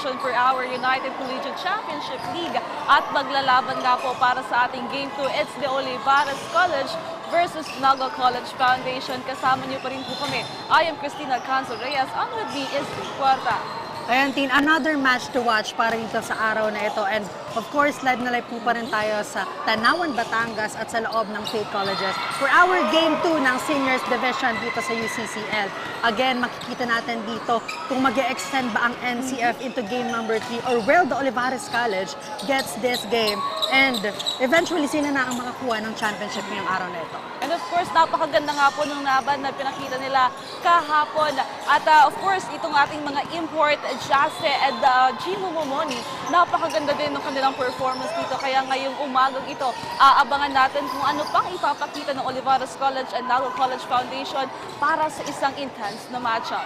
preparation for our United Collegiate Championship League at maglalaban nga po para sa ating Game 2. It's the Olivares College versus Naga College Foundation. Kasama niyo pa rin po kami. I am Cristina Canzo Reyes. On with me is Rick Cuarta. Ayan, Tin, another match to watch para dito sa araw na ito. And of course, live na live po pa rin tayo sa Tanawan, Batangas at sa loob ng Faith Colleges for our Game 2 ng Seniors Division dito sa UCCL. Again, makikita natin dito kung mag-e-extend ba ang NCF into game number 3 or will the Olivares College gets this game. And eventually, sila na ang makakuha ng championship ngayong araw na ito. And of course, napakaganda nga po ng laban na pinakita nila kahapon. At of course, itong ating mga import, Jase and Jimo Momoni, napakaganda din ng kanilang performance dito. Kaya ngayong umagang ito, aabangan natin kung ano pang ipapakita ng Olivares College and Naga College Foundation para sa isang intense na matchup.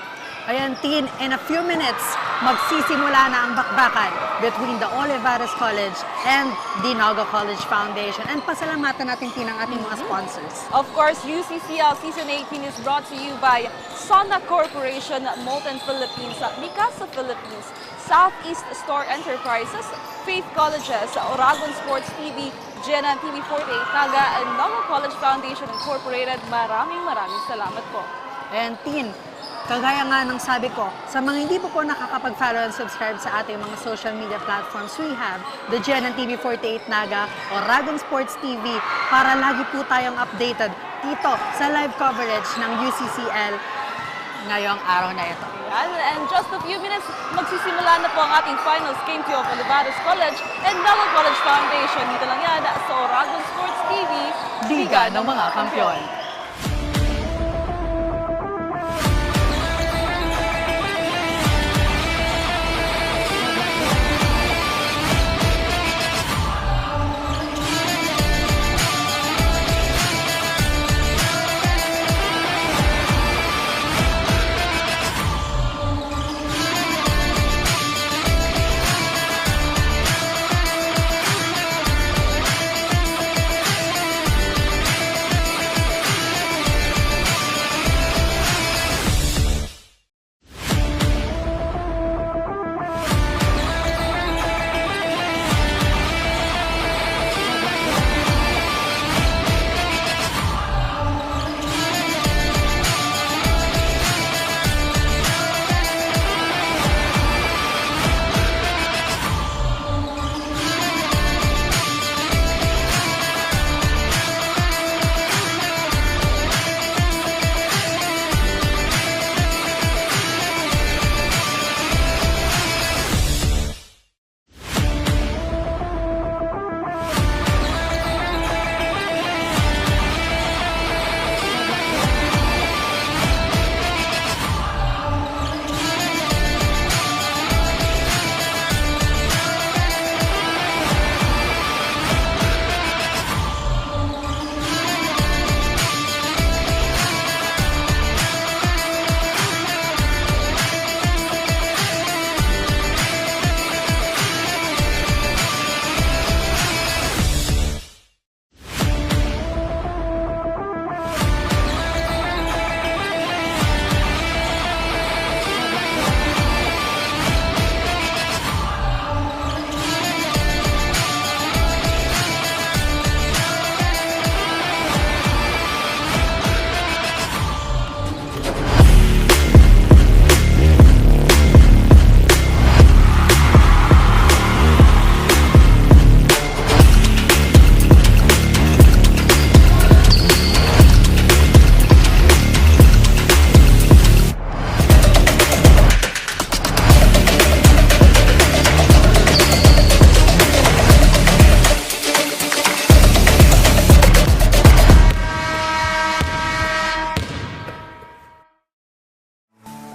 Ayan, Tin, in a few minutes, magsisimula na ang bakbakan between the Olivares College and the Naga College Foundation. And pasalamatan natin, Tin, ang ating mga sponsors. Of course, UCCL Season 18 is brought to you by Sana Corporation, Molten Philippines, Mikasa Philippines, Southeast Store Enterprises, Faith Colleges, Oragon Sports TV, Jenan TV48 Naga, and Naga College Foundation Incorporated. Maraming salamat po. And Tin, kagaya nga ng sabi ko, sa mga hindi po nakakapag-follow and subscribe sa ating mga social media platforms, we have the Jenan TV48 Naga o Oragon Sports TV para lagi po tayong updated dito sa live coverage ng UCCL ngayong araw na ito. And just a few minutes, magsisimula na po ang ating finals game 2 of Olivares College and Naga College Foundation. Dito lang yan sa Oragon Sports TV, Liga ng mga Kampiyon.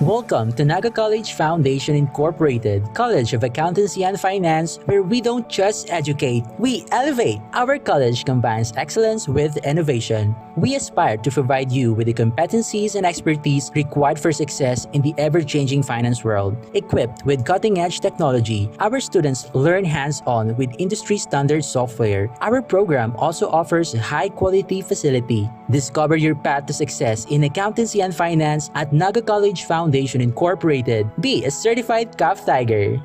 Welcome to Naga College Foundation Incorporated, College of Accountancy and Finance, where we don't just educate, we elevate. Our college combines excellence with innovation. We aspire to provide you with the competencies and expertise required for success in the ever-changing finance world. Equipped with cutting-edge technology, our students learn hands-on with industry-standard software. Our program also offers a high-quality facility. Discover your path to success in accountancy and finance at Naga College Foundation Incorporated. Be a certified CAF Tiger.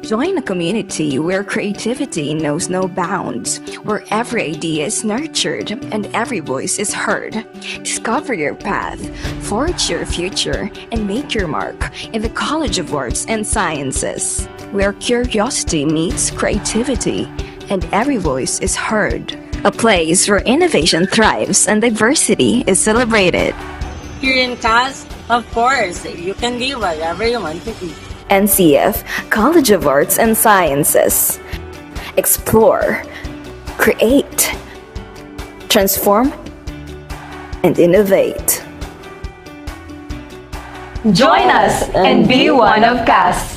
Join a community where creativity knows no bounds, where every idea is nurtured and every voice is heard. Discover your path, forge your future, and make your mark in the College of Arts and Sciences, where curiosity meets creativity and every voice is heard. A place where innovation thrives and diversity is celebrated. Here in CAS, of course, you can be whatever you want to be. NCF, College of Arts and Sciences. Explore, create, transform, and innovate. Join us and be one of CAS.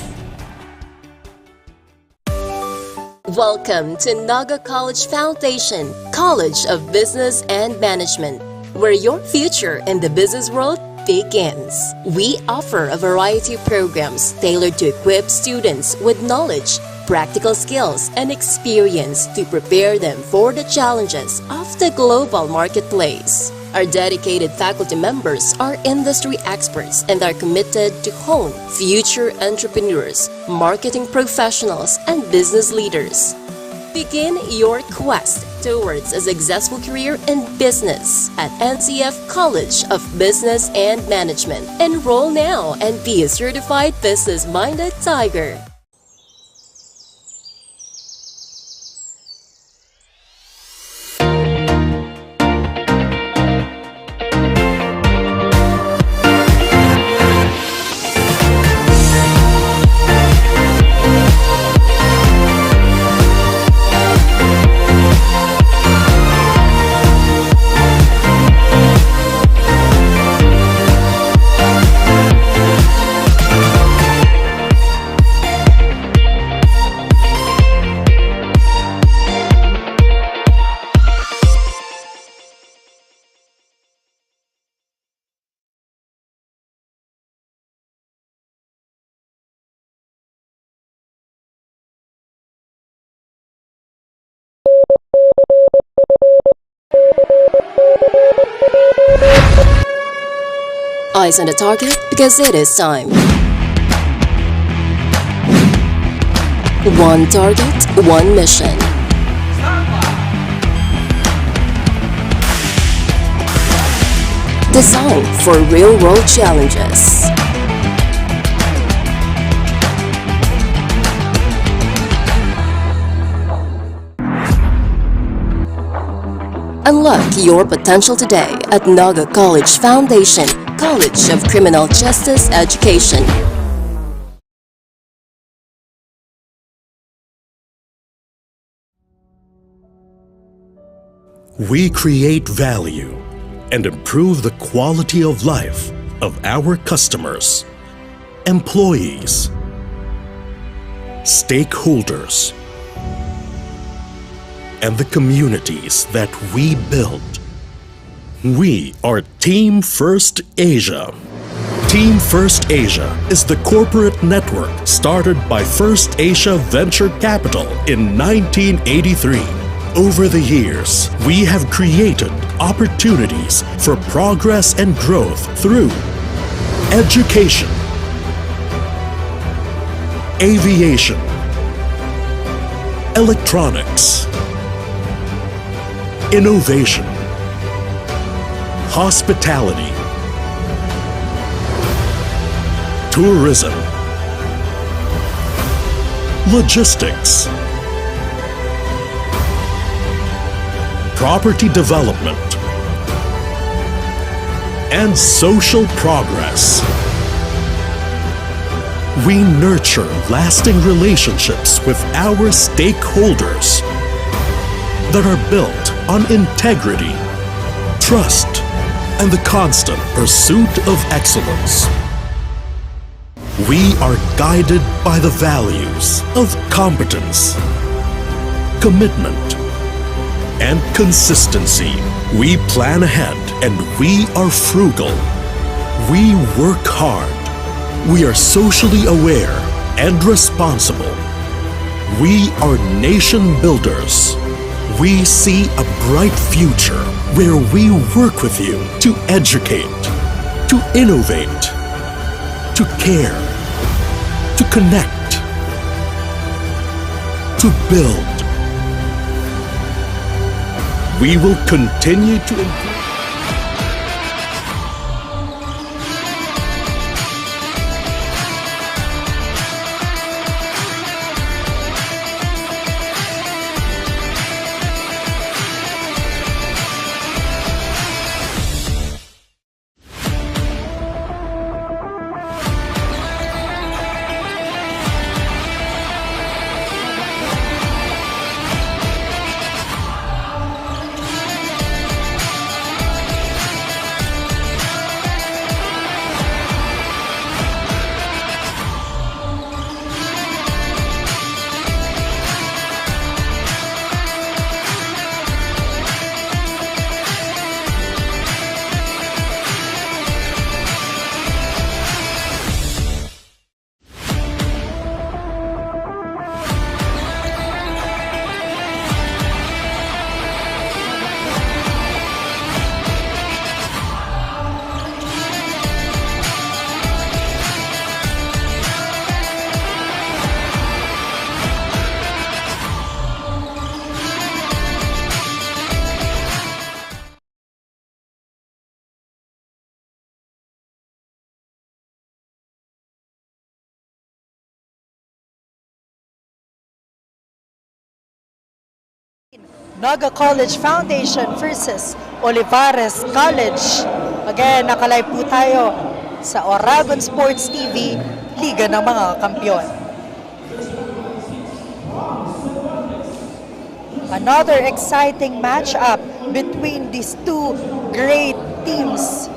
Welcome to Naga College Foundation, College of Business and Management, where your future in the business world begins. We offer a variety of programs tailored to equip students with knowledge, practical skills, and experience to prepare them for the challenges of the global marketplace. Our dedicated faculty members are industry experts and are committed to hone future entrepreneurs, marketing professionals, and business leaders. Begin your quest towards a successful career in business at NCF College of Business and Management. Enroll now and be a certified business-minded tiger. Eyes on the target because it is time. One target, one mission. Designed for real-world challenges. Unlock your potential today at Naga College Foundation, College of Criminal Justice Education. We create value and improve the quality of life of our customers, employees, stakeholders, and the communities that we build. We are Team First Asia. Team First Asia is the corporate network started by First Asia Venture Capital in 1983. Over the years, we have created opportunities for progress and growth through education, aviation, electronics, innovation, hospitality, tourism, logistics, property development, and social progress. We nurture lasting relationships with our stakeholders that are built on integrity, trust, and the constant pursuit of excellence. We are guided by the values of competence, commitment, and consistency. We plan ahead and we are frugal. We work hard. We are socially aware and responsible. We are nation builders. We see a bright future where we work with you to educate, to innovate, to care, to connect, to build. We will continue to improve. Naga College Foundation versus Olivares College. Again, nakalive po tayo sa Oragon Sports TV, Liga ng mga Kampiyon. Another exciting matchup between these two great teams.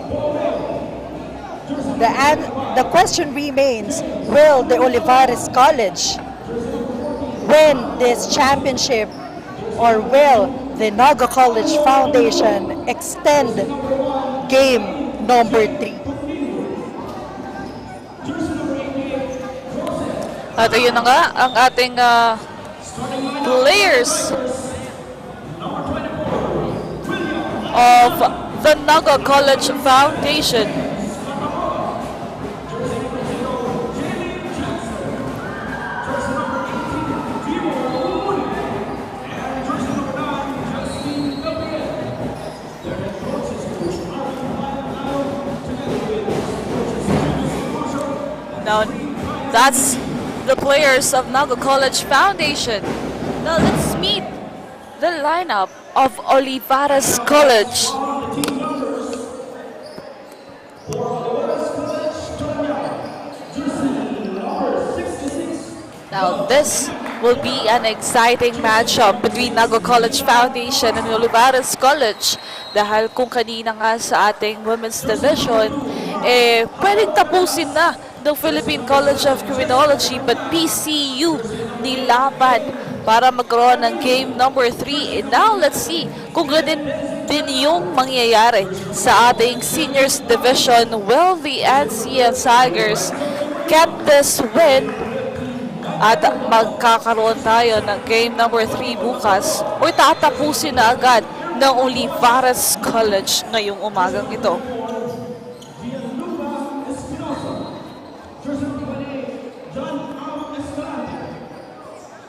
The question remains, will the Olivares College win this championship, or will the Naga College Foundation extend game number 3? At ayun na nga ang ating players of the Naga College Foundation. Now, that's the players of Naga College Foundation. Now, let's meet the lineup of Olivares College. Now, this will be an exciting matchup between Naga College Foundation and Olivares College. Dahil kung kanina nga sa ating women's division, pwedeng tapusin na ng Philippine College of Criminology, but PCU nilaban para magkaroon ng game number 3. And now, let's see kung ganun din yung mangyayari sa ating seniors division. Will the NCL Tigers get this win? At magkakaroon tayo ng game number 3 bukas, o tatapusin na agad ng Olivares College ngayong umagang ito.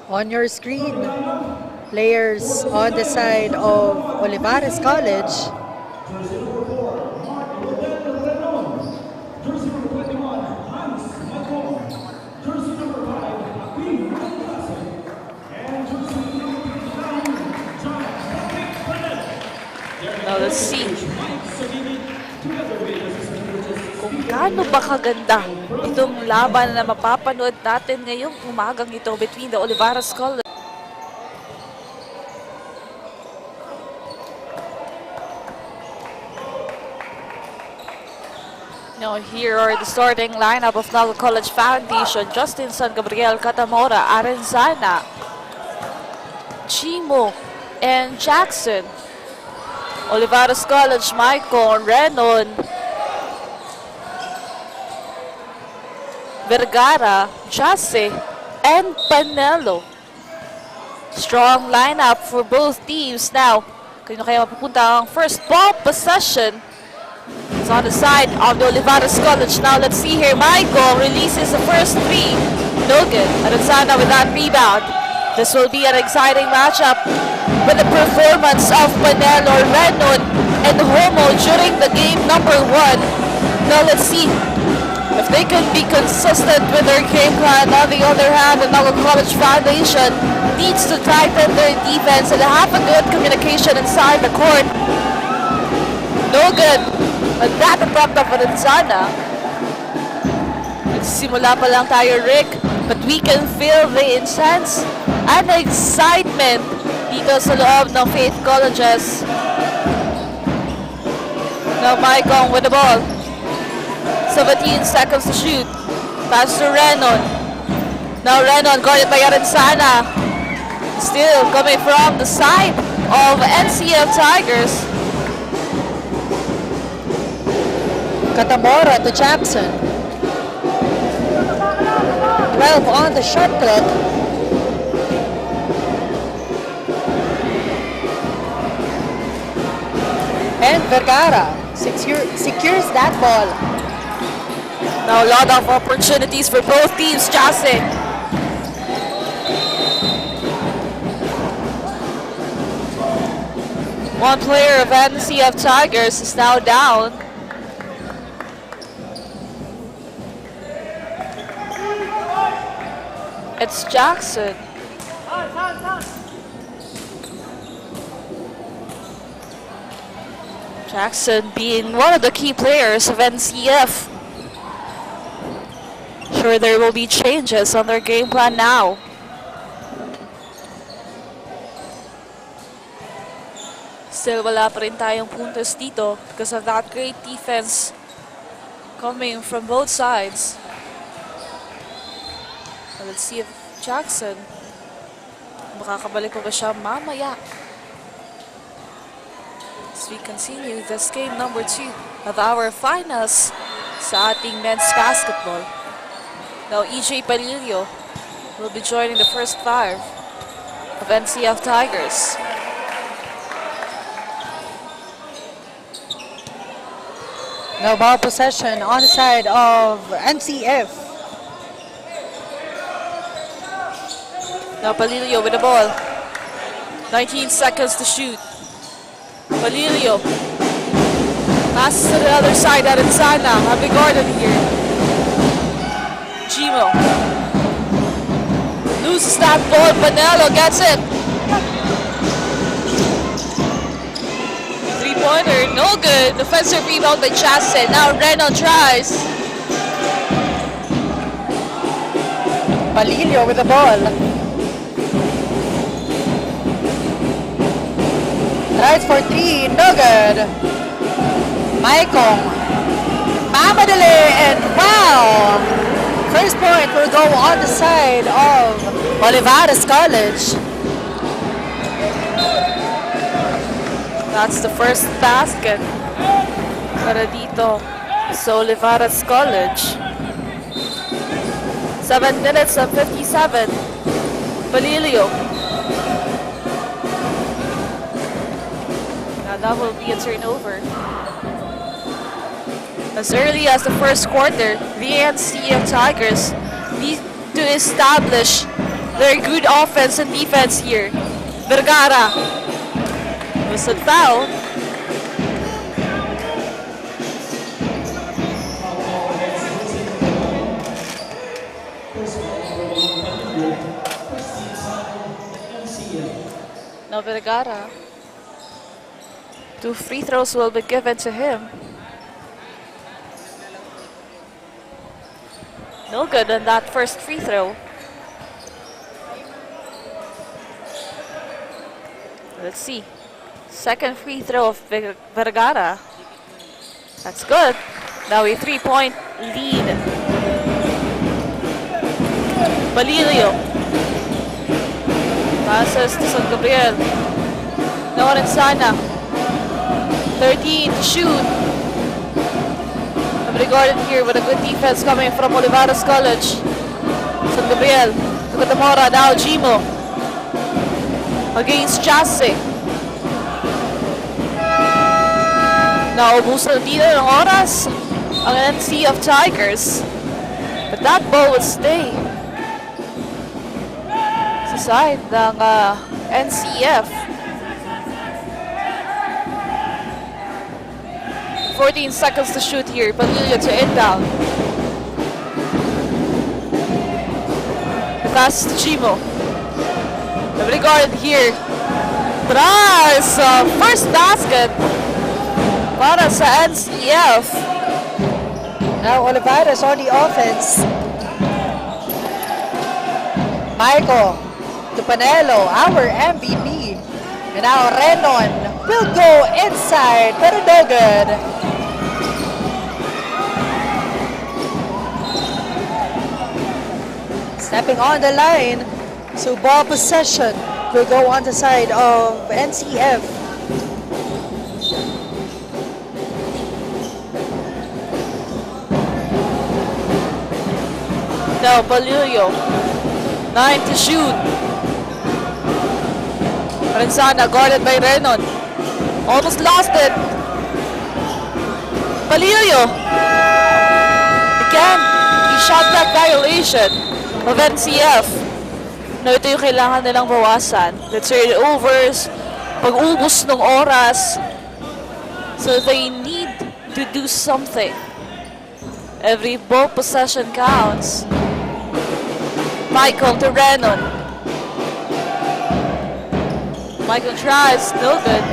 On your screen, players on the side of Olivares College. Now let's see kung gaano ba kaganda itong laban na mapapanood natin ngayong umagang ito between the Olivares College. Now here are the starting lineup of Naga College Foundation. Justin San Gabriel, Catamora, Arenzana, Chimo, and Jackson. Olivares College, Michael, Renon, Vergara, Jase, and Panelo. Strong lineup for both teams. Now, kaya kaya mapupunta ang first ball possession. It's on the side of the Olivares College. Now, let's see here. Michael releases the first three. No good. Arenzana with that rebound. This will be an exciting matchup with the performance of Panelo, Renon, and Homo during the game number 1. Now let's see if they can be consistent with their game plan. On the other hand, the Naga College Foundation needs to tighten their defense and have a good communication inside the court. No good. And that attempt of Renzana. Nagsimula pa lang tayo, Rick, but we can feel the intense and excitement dito sa loob ng Faith Colleges. Now Maikong with the ball. 17 seconds to shoot. Pass to Renon. Now Renon guarded by Renzana. Still coming from the side of NCF Tigers. Katamora to Jackson. 12 on the shot clock. And Vergara secures that ball. Now a lot of opportunities for both teams, Jase. One player of NCF Tigers is now down. It's Jackson. Jackson being one of the key players of NCF. Sure, there will be changes on their game plan now. Still wala pa rin tayong puntos dito because of that great defense coming from both sides. Let's see if Jackson makakabalik pa ba siya mamaya. As we continue this game number 2 of our finals sa ating men's basketball. Now EJ Palillo will be joining the first 5 of NCF Tigers. Now ball possession on the side of NCF. Now Palillo with the ball. 19 seconds to shoot. Palillo. Passes to the other side at Renzana. Have we guarded here? Gimo. Loses that ball. Panelo gets it. Three-pointer. No good. Defensive rebound by Chasson. Now Renon tries. Palillo with the ball. Tries for 3, no good. Maikong. Mamadali, and wow! First point will go on the side of Olivares College. That's the first basket para dito sa Olivares College. 7 minutes and 57. Palillo. That will be a turnover. As early as the first quarter, the NCF Tigers need to establish their good offense and defense here. Vergara. Whistle foul. Now Vergara. 2 free throws will be given to him. No good on that first free throw. Let's see. Second free throw of Vergara. That's good. Now a 3-point lead. Palillo. Passes to San Gabriel. Now Renzana. 13 to shoot. I'm regarded here with a good defense coming from Olivares College. San Gabriel. To Katamora. Now Gimo. Against Jase. Now ubusan dito ng oras ang NCF Tigers. But that ball will stay. sa side ng NCF. 14 seconds to shoot here. Padilla to inbound. The pass to Chimo. Heavily guarded here. Tries! First basket para sa NCF. Now Olivares on the offense. Michael to Panelo, our MVP. And now Renon will go inside, pero no good. Stepping on the line, so ball possession will go on the side of NCF. Now Balillo. 9 to shoot. Renzana guarded by Renon. Almost lost it. Balillo. Again, he shot that violation of NCF. No, ito yung kailangan nilang bawasan. The turnovers, pag-ubos ng oras. So they need to do something. Every ball possession counts. Michael to Renon. Michael tries, no good.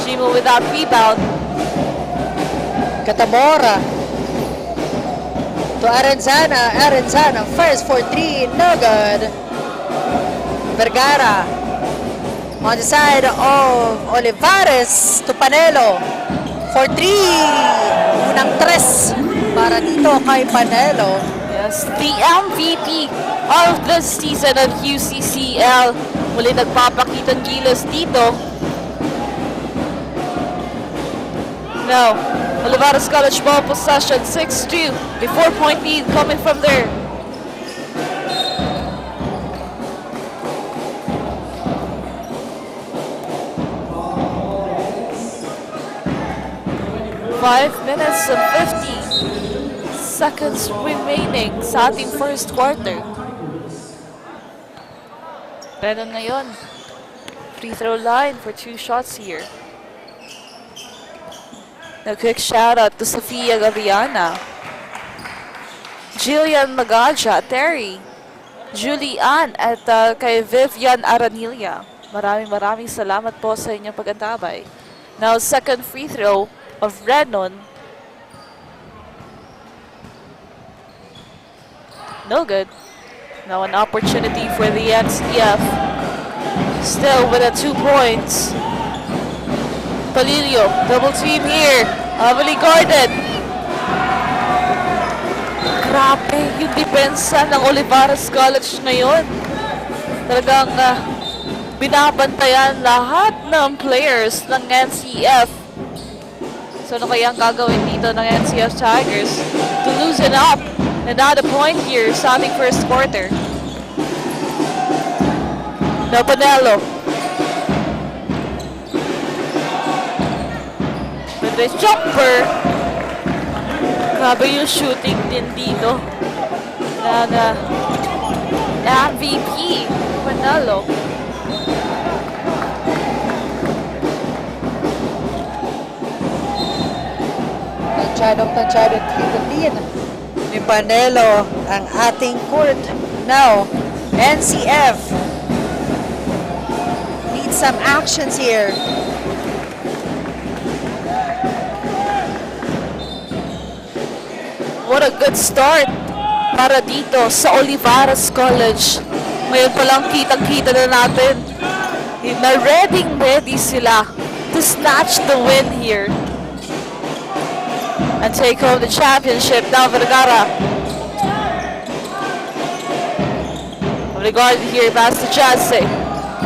Chimo without rebound. Catamora to Arenzana. Arenzana first for 3, no good. Vergara on the side of Olivares to Panelo for 3. Unang 3 para dito kay Panelo. Yes, the MVP of the season of UCCL. Muli nagpapakitang gilas dito. Now, Olivares College ball possession, 6-2. A 4-point lead coming from there. Five minutes and 50 seconds remaining sa ating first quarter. Renon ngayon. Free throw line for 2 shots here. A quick shout out to Sofia Gaviana, Jillian Magaja, Terry, Julie Ann, at kay Vivian Aranilla. Maraming salamat po sa inyong pag-antabay. Now, second free throw of Renon. No good. Now an opportunity for the NCF. Still with 2 points. Palillo, double team here. Heavily guarded. Grabe yung depensa ng Olivares College ngayon. Talagang binabantayan lahat ng players ng NCF. So ano kaya ang gagawin dito ng NCF Tigers to loosen up? Another point here sa ating first quarter. Now Panelo. With the jumper. Grabe yung shooting din dito. Naga. MVP. Panelo. Tansyadong dito din ni Panelo ang ating court. Now, NCF needs some actions here. What a good start para dito sa Olivares College. Ngayon pa lang kitang-kita na natin na ready sila to snatch the win here and take home the championship. Now Vergara. Regarded here, pass to Jase.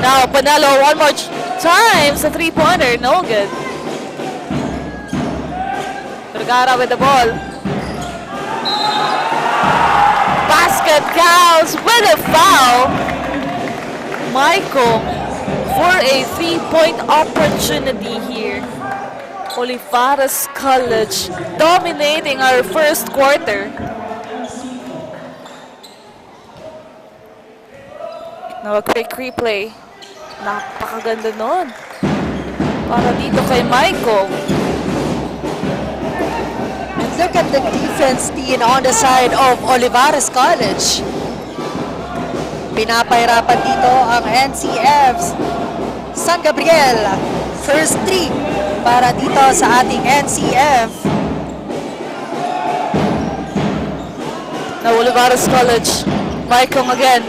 Now Panelo one more time sa 3-pointer. No good. Vergara with the ball. Basket counts with a foul. Michael for a 3-point opportunity here. Olivares College dominating our first quarter. Na quick replay. Napakaganda nun. Para dito kay Michael. And look at the defense team on the side of Olivares College. Pinapahirapan dito ang NCFs. San Gabriel, first 3 para dito sa ating NCF. Now Olivares College. Michael again.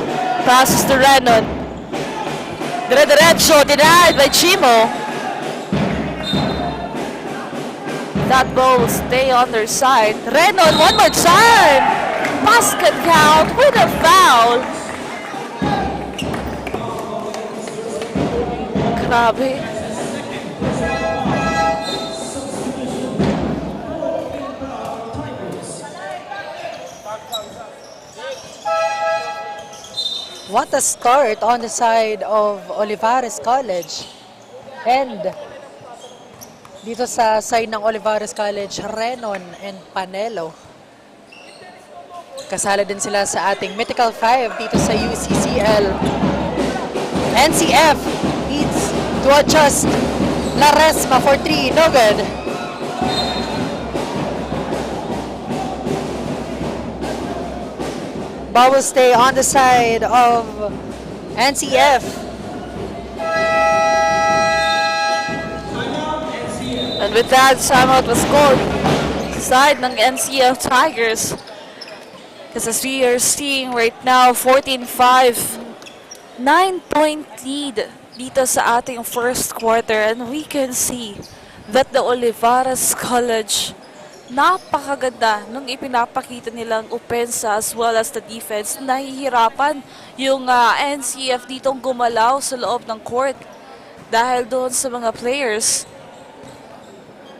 Passes to Renon. Dire-diretso. Denied by Chimo. That ball will stay on their side. Renon one more time. Basket count with a foul. Grabe. What a start on the side of Olivares College. And dito sa side ng Olivares College, Renon and Panelo. Kasala din sila sa ating Mythical 5 dito sa UCCL. NCF needs to adjust. Laresma for 3, no good. Ball will stay on the side of NCF. And with that, timeout was called. Side ng NCF Tigers. Because as we are seeing right now, 14-5. 9-point lead dito sa ating first quarter. And we can see that the Olivares College, napakaganda nung ipinapakita nilang opensa as well as the defense. Nahihirapan yung NCF ditong gumalaw sa loob ng court dahil doon sa mga players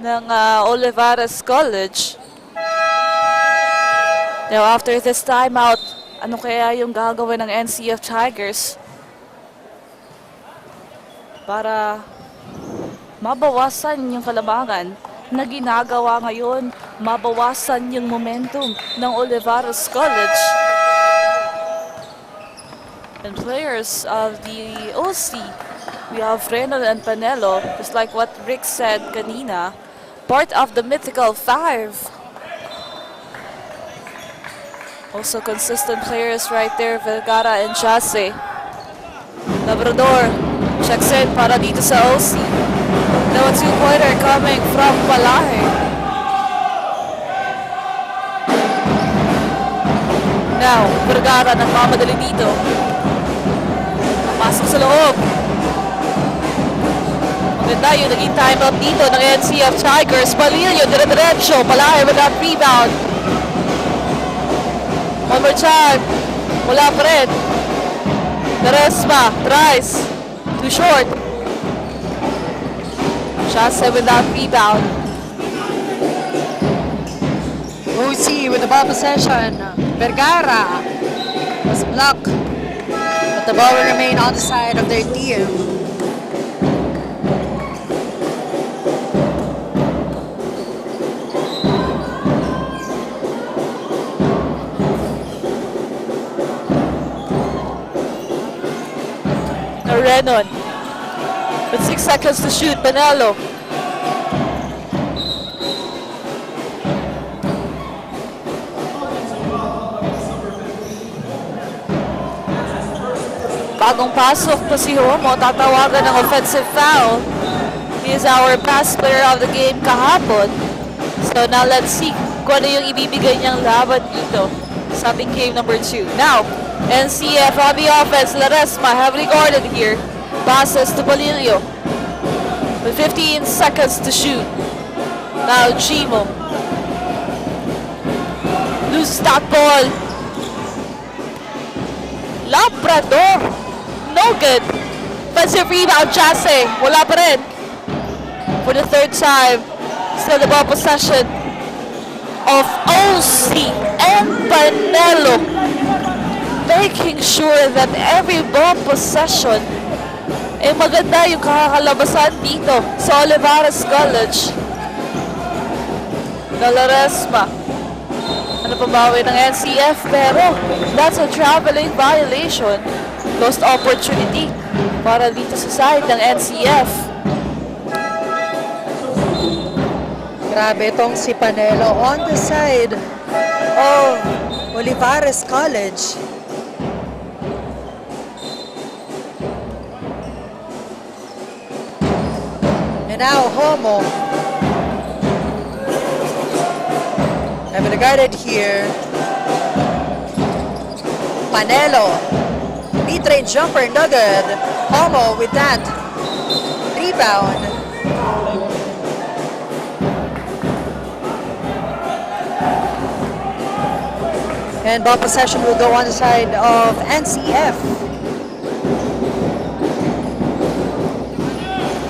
ng Olivares College. Now after this timeout, ano kaya yung gagawin ng NCF Tigers para mabawasan yung kalamangan na ginagawa ngayon, mabawasan yung momentum ng Olivares College. And players of the OC, we have Renon and Panelo, just like what Rick said kanina, part of the Mythical 5. Also consistent players right there, Vergara and Jase. Labrador checks in para dito sa OC. Now a two-pointer coming from Palahe. Now, Vergara nagmamadali dito. Pasok sa loob. Maganda yung naging time-up dito ng NCF Tigers. Palilio, dire-diretso. Palahe with that rebound. One more time. Wala pa rin. Daresma tries. Too short. Shase with that rebound. OC with the ball possession. Vergara was blocked, but the ball will remain on the side of their team. Renon with 6 seconds to shoot. Panelo. Bagong pasok po si Romo, tatawagan ng offensive foul. He is our best player of the game kahapon. So now let's see kung ano yung ibibigay niyang laban dito sa ating game number 2. Now, NCF on the offense. Laresma heavily guarded here. Passes to Balilio. With 15 seconds to shoot. Now Chimo loses that ball. Labrador. No good. Offensive rebound, Jase. Wala pa rin. For the third time. Still the ball possession of OC and Panelo. Making sure that every ball possession maganda yung kakalabasan dito sa Olivares College. Dalaresma. Ano pa bawi ng NCF pero that's a traveling violation. lost opportunity para dito sa side ng NCF. Grabe itong si Panelo on the side of Olivares College. And now Homo. Heavily guarded here. Panelo. Mid-range jumper, no good. Homo with that rebound. And ball possession will go on the side of NCF.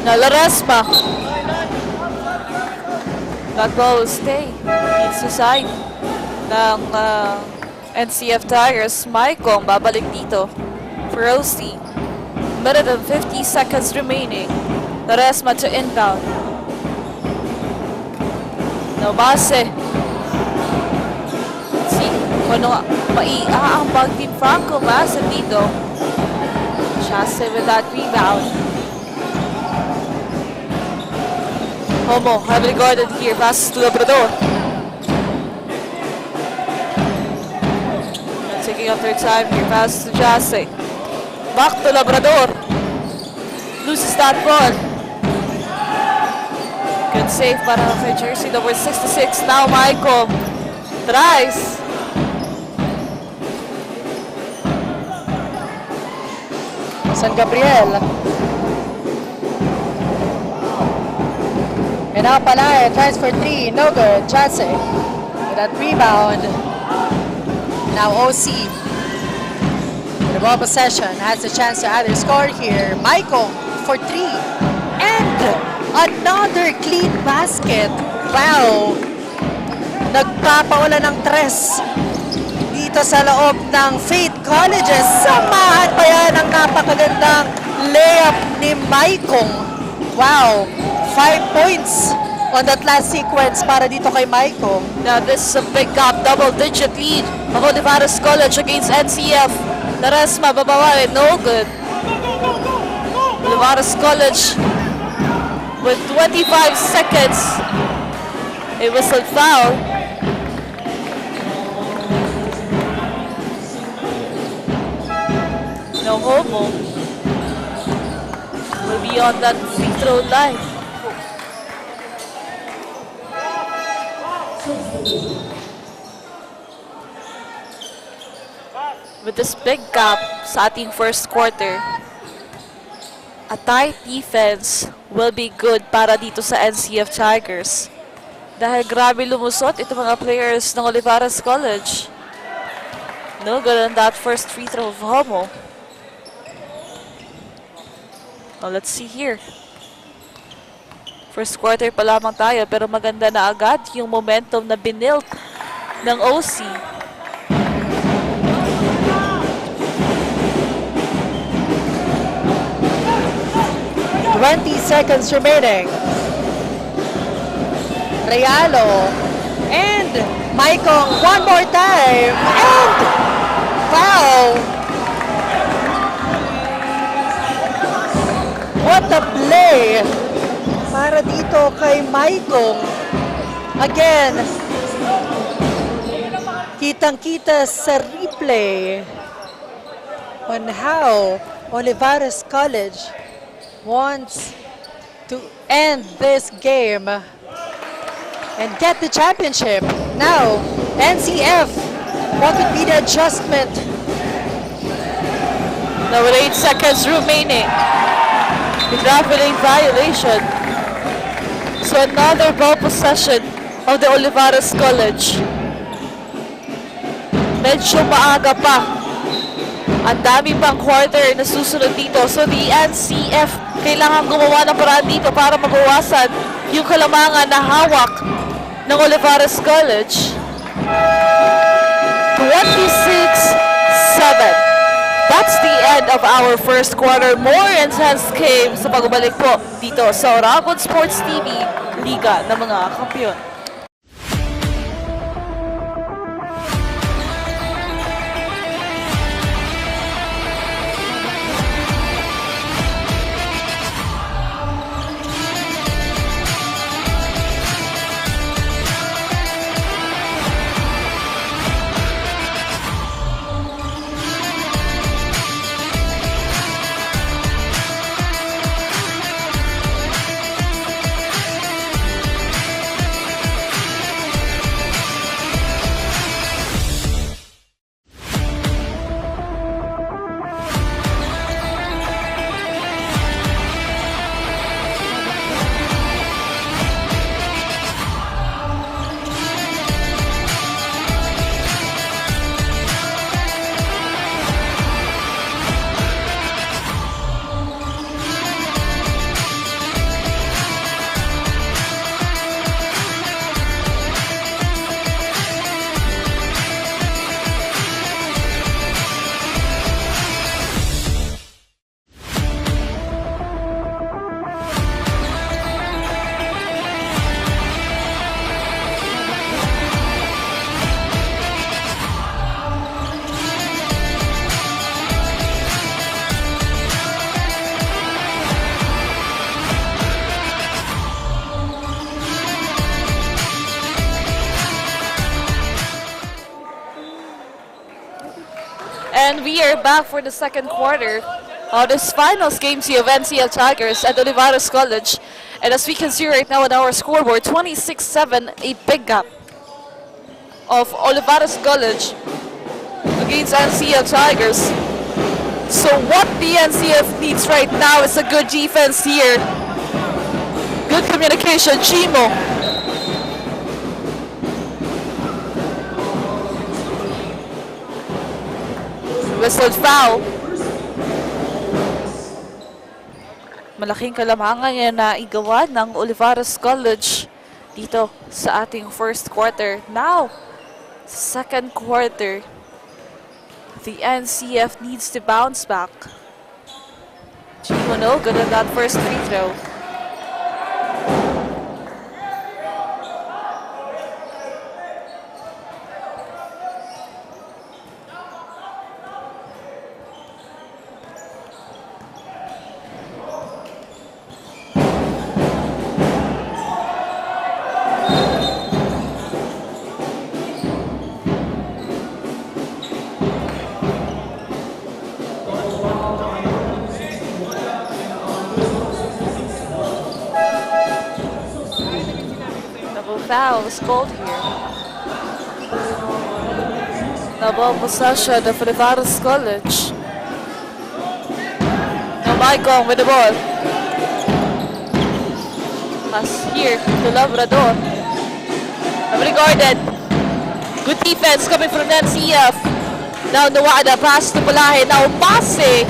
Nalaresma. That ball will stay. It's the side ng NCF Tigers. Maicon babalik dito for OC. Minute and 50 seconds remaining. Naresma to inbound. Nobase. Ano maiaambag Team Franco Masa dito. Chase with that rebound. Homo, heavily guarded here. Passes to Labrador. And taking up their time here. Passes to Chase. Back to Labrador. Loses that ball. Good save para kay jersey number 66. Now Michael tries. San Gabriel. And now Palay tries for three, no good. Chase with that rebound. Now OC. With the ball possession, has a chance to either score here. Michael for three. And another clean basket. Wow! Nagpapawala ng tres dito sa loob ng Faith Colleges. Samahan pa yan ang napakagandang layup ni Maicong. Wow! 5 points on that last sequence para dito kay Maicong. Now this is a big gap, double-digit lead of Olivares College against NCF. Naresma, babawal, no good. Olivares College with 25 seconds. It was a foul. No Homo will be on that free throw line. With this big gap sa ating first quarter, a tight defense will be good para dito sa NCF Tigers. Dahil grabe lumusot itong mga players ng Olivares College. No good on that first free throw of Homo. Well, let's see here. First quarter pa lamang tayo pero maganda na agad yung momentum na binilt ng OC. "20 seconds remaining. Realo and Maicong one more time and foul. What a play para dito kay Maicong. Again, kitang-kita sa replay on how Olivares College wants to end this game and get the championship. Now, NCF, what could be the adjustment? Now with 8 seconds remaining, the traveling violation. So another ball possession of the Olivares College. Medyo maaga pa. Ang dami pang quarter na susunod dito. So the NCF kailangan gumawa ng paraan dito para mabawasan yung kalamangan na hawak ng Olivares College. 26-7. That's the end of our first quarter. More intense game sa pagbabalik po dito sa Oragon Sports TV, Liga ng mga Kampiyon. And we are back for the second quarter of this finals game of NCL Tigers at Olivares College. And as we can see right now on our scoreboard, 26-7, a big gap of Olivares College against NCL Tigers. So what the NCF needs right now is a good defense here. Good communication, Chimo. Whistled foul. Malaking kalamangan yan na igawa ng Olivares College dito sa ating first quarter. Now, second quarter, the NCF needs to bounce back. Chimo no good on that first free throw. Foul was called here. The ball possession of Olivares College. Now Maicon with the ball. Pass here to Labrador. Regarded. Good defense coming from NCF. Now Nawada, pass to Pulahe. Now Pase.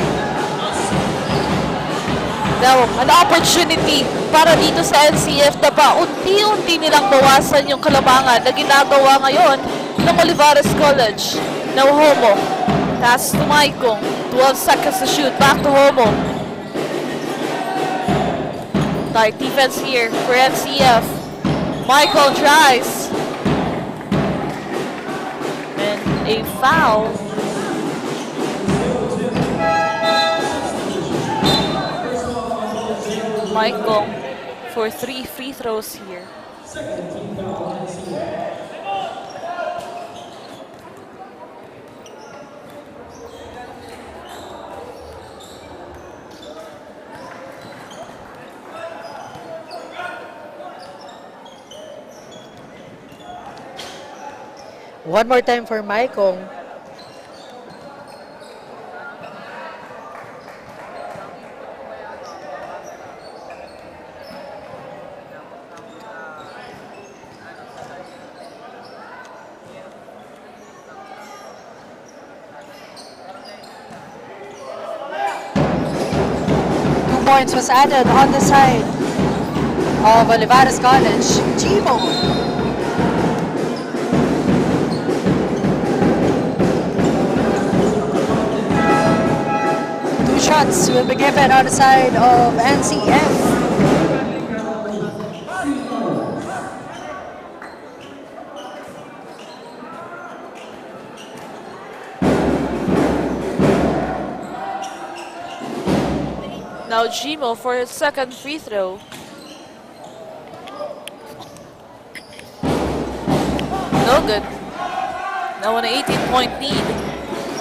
Now, an opportunity para dito sa NCF na pa unti-unti nilang bawasan yung kalamangan na ginagawa ngayon ng Olivares College. Now, Homo. Pass to Maicon. 12 seconds to shoot. Back to Homo. Tight defense here for NCF. Maicon tries. And a foul. Maicon for 3 free throws here. One more time for Maicon. Points was added on the side of Olivares College. Chimo. Two shots will be given on the side of NCF. Now Chimo for his second free throw. No good. Now an 18-point lead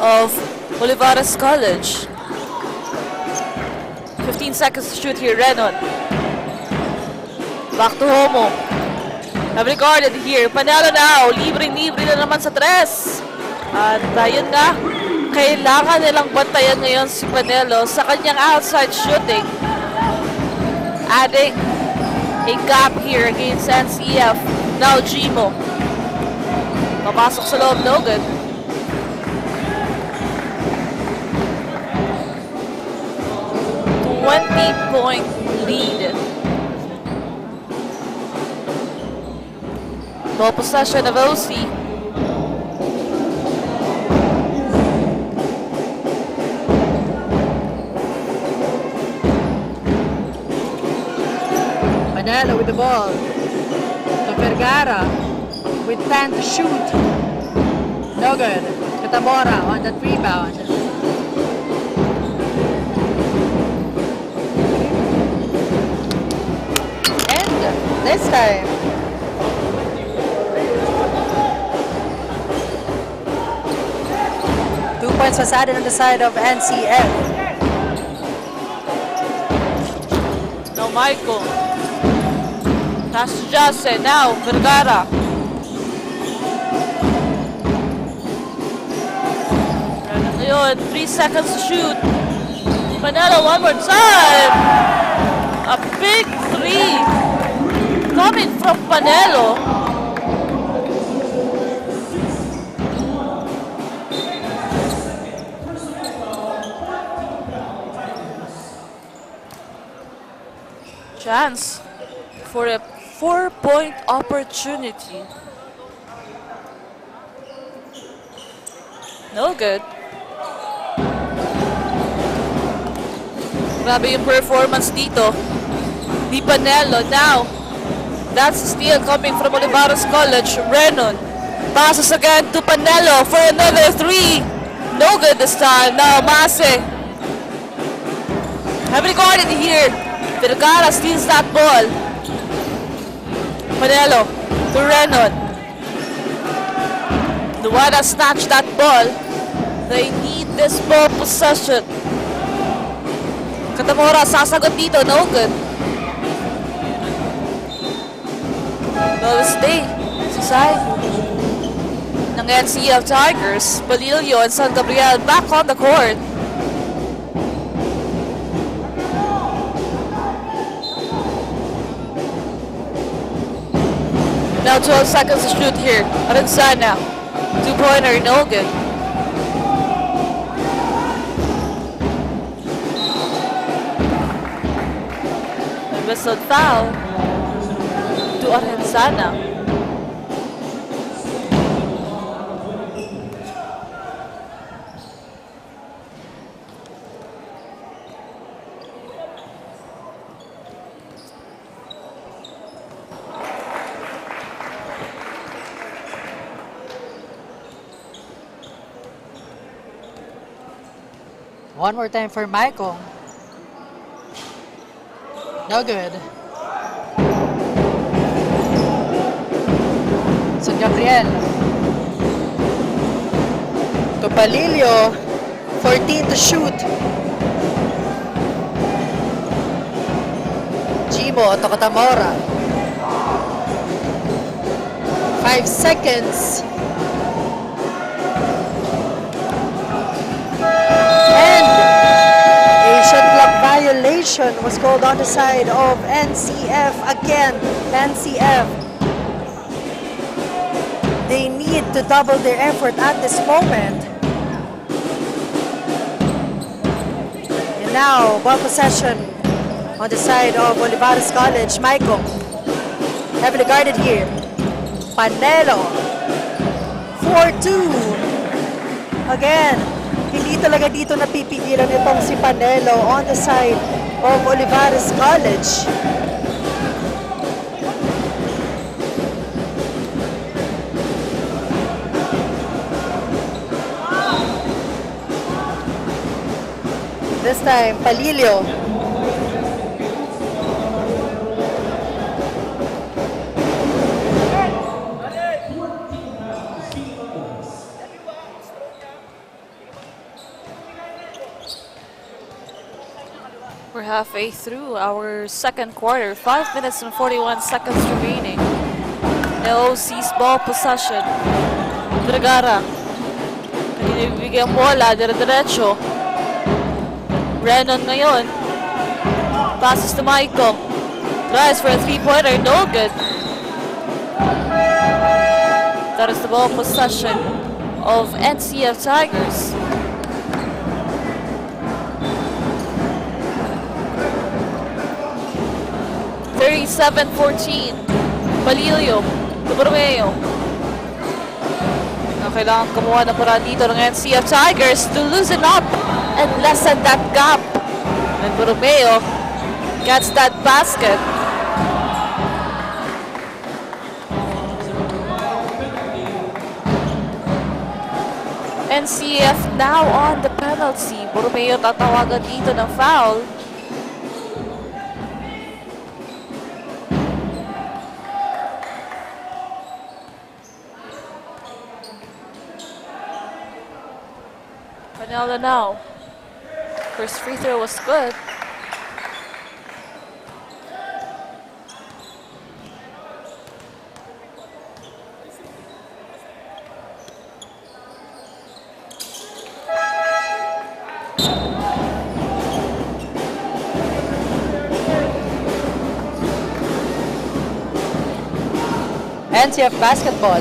of Olivares College. 15 seconds to shoot here, Renon. Back to Homo. Have regarded here. Panalo now. Libre-libre na naman sa tres. At ayun nga. Kailangan nilang bantayan ngayon si Panelo sa kanyang outside shooting. Adding a gap here against NCF. Now Chimo. Papasok sa loob, no good. $20-point lead. Ball possession of OC. Panelo with the ball to Vergara with 10 to shoot. No good. Catamora on that rebound. And this time, points was added on the side of NCF. Now Michael. Pass to Jose. Now Vergara. Ngayon, 3 seconds to shoot. Panelo one more time. A big three coming from Panelo. Chance for a 4-point opportunity. No good. Grabe yung performance dito. Di Panelo now. That's a steal coming from Olivares College. Renon passes again to Panelo for another three. No good this time. Now Mase. Heavily guarded here. Vergara steals that ball. Panelo to Renon. Nuwada snatched that ball. They need this ball possession. Katamora sasagot dito. No good. No stay. Si Sai ng NCF Tigers. Balilio and San Gabriel back on the court. Now 12 seconds to shoot here. Arenzana. 2-pointer, no good. A whistled foul to Arenzana. One more time for Michael. No good. So Gabriel. To Palilio. 14 to shoot. Jimo to Katamora. 5 seconds. Violation was called on the side of NCF again. NCF. They need to double their effort at this moment. And now, ball possession on the side of Olivares College. Michael, heavily guarded here. Panelo. 4-2. Again. Hindi talaga dito napipigilan itong si Panelo on the side of Olivares College. This time, Palilio. We're halfway through our second quarter. 5 minutes and 41 seconds remaining. LOC's ball possession. Vergara. Kanina ibibigay ang bola. Dire-diretso. Renon ngayon. Passes to Michael. Tries for a 3-pointer. No good. That is the ball possession of NCF Tigers. 37-14. Balilio to Borromeo. Kailangan kumuha na para dito ng NCF Tigers to loosen up and lessen that gap. And Borromeo gets that basket. NCF now on the penalty. Borromeo tatawagan dito ng foul. Ayala now. First free throw was good. NCF basketball,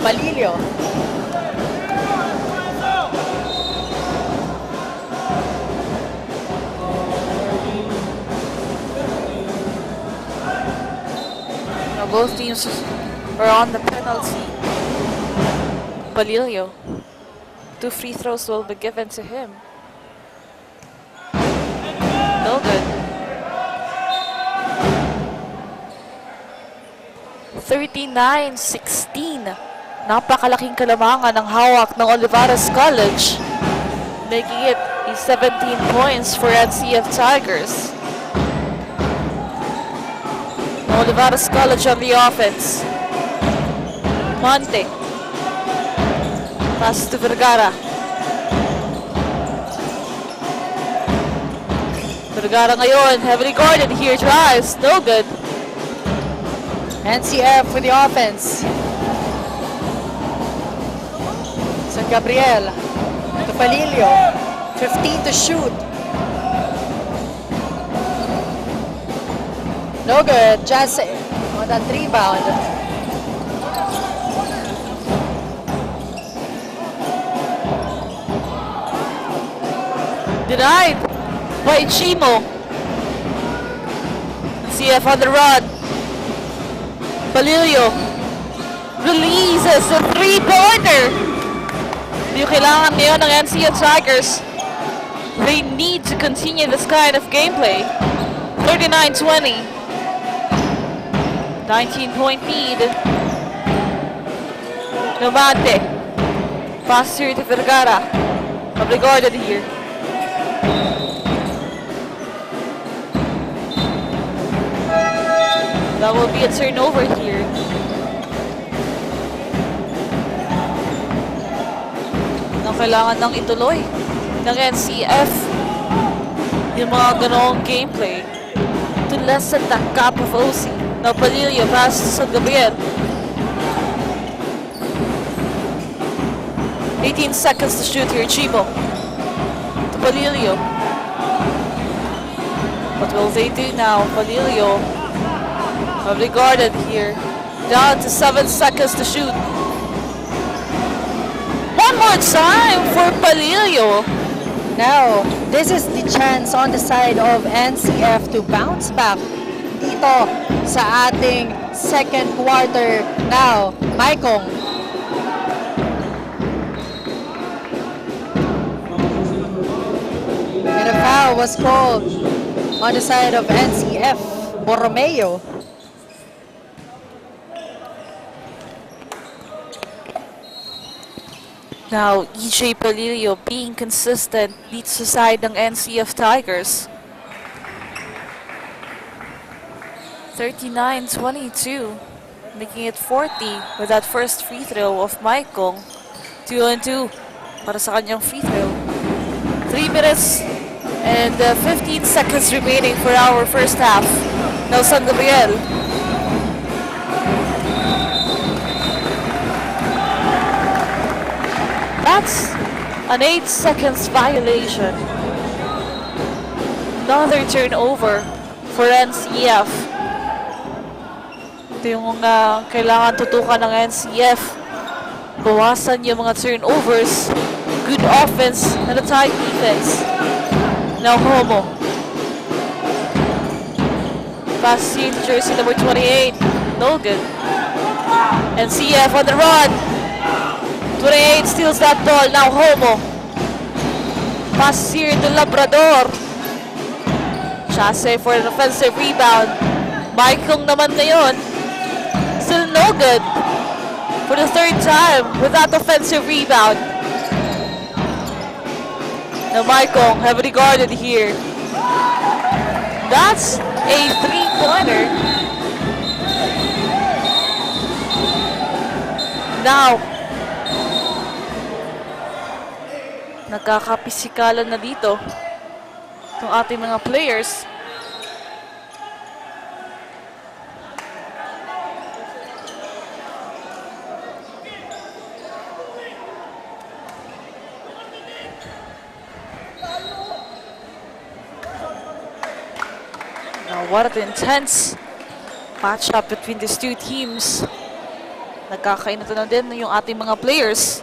Palilio. Now both teams are on the penalty. Balilio. 2 free throws will be given to him. No good. 39-16. Napakalaking kalamangan ng hawak ng Olivares College, making it 17 points for NCF Tigers. Olivares College on the offense. Monte. Pass to Vergara. Vergara ngayon, heavily guarded here, drives, no good. NCF with the offense. San Gabriel to Palilio. 15 to shoot. No good. Jase on that rebound. Denied by Chimo. CF on the run. Balilio releases a three-pointer. Hindi kailangan ngayon ng NCF Tigers. They need to continue this kind of gameplay. 39-20. 19-point lead. Novante. Pass here to Vergara. Obligado here. That will be a turnover here. Na kailangan nang ituloy ng NCF yung mga ganoong gameplay to lessen that gap of OC. Now Palilio pass to San Gabriel. 18 seconds to shoot here, Chibo. To Palilio. What will they do now? Palilio regarded here. Down to 7 seconds to shoot. One more time for Palilio. Now, this is the chance on the side of NCF to bounce back dito sa ating second quarter. Now, Maikong. And a foul was called on the side of NCF. Borromeo. Now, EJ Palilio being consistent leads the side ng NCF Tigers. 39-22, making it 40 with that first free throw of Maikong. 2-2 para sa kanyang free throw. 3 minutes and 15 seconds remaining for our first half. Now, San Gabriel. That's an 8 seconds violation. Another turnover for NCF. Ito yung kailangan tutukan ng NCF. Bawasan yung mga turnovers. Good offense and a tight defense. Now Homo. Pass to jersey number 28. No good. NCF on the run. 28 steals that ball. Now Homo. Pass here to Labrador. Chase for an offensive rebound. Maikong naman ngayon. Still no good. For the third time with that offensive rebound. Now Maikong heavily guarded here. That's a three-pointer. Now Nagkakapisikalan na dito itong ating mga players. Now, what an intense matchup between these two teams. Nagkakainito na din yung ating mga players.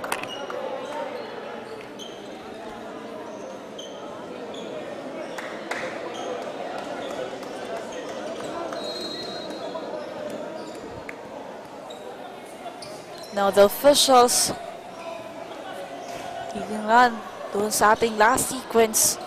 Now, the officials titingnan doon sa ating last sequence.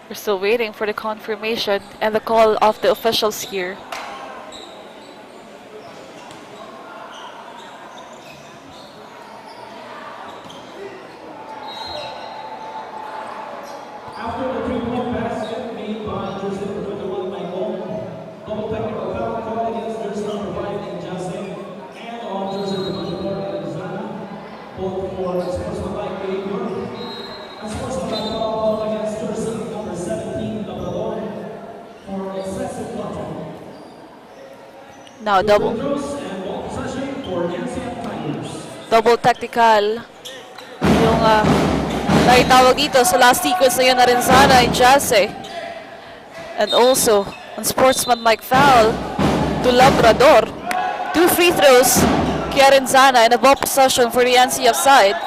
We're still waiting for the confirmation and the call of the officials here. After the three-point basket made by jersey number 21, Michael, double technical foul called against jersey number 5 in Justin and on jersey number 24 in Zana, both for sportsmanlike behavior. And sportsmanlike foul called against jersey number 17, Labrador, for excessive contact. Now, double And ball possession for NCF Tigers. double technical yung naitawag dito sa last sequence na yun na rin sana in Jase. And also, on sportsmanlike foul to Labrador. 2 free throws kay Arenzana and a ball possession for the NCF side.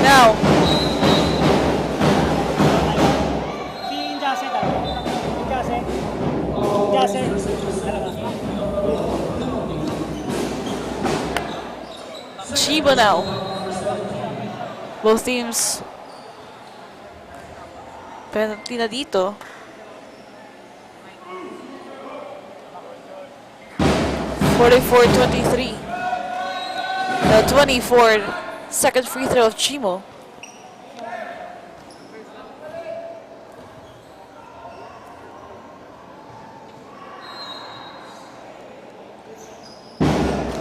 Now, Chiba now. Both teams penalty na dito. 44-23. The 24 second free throw of Chimo.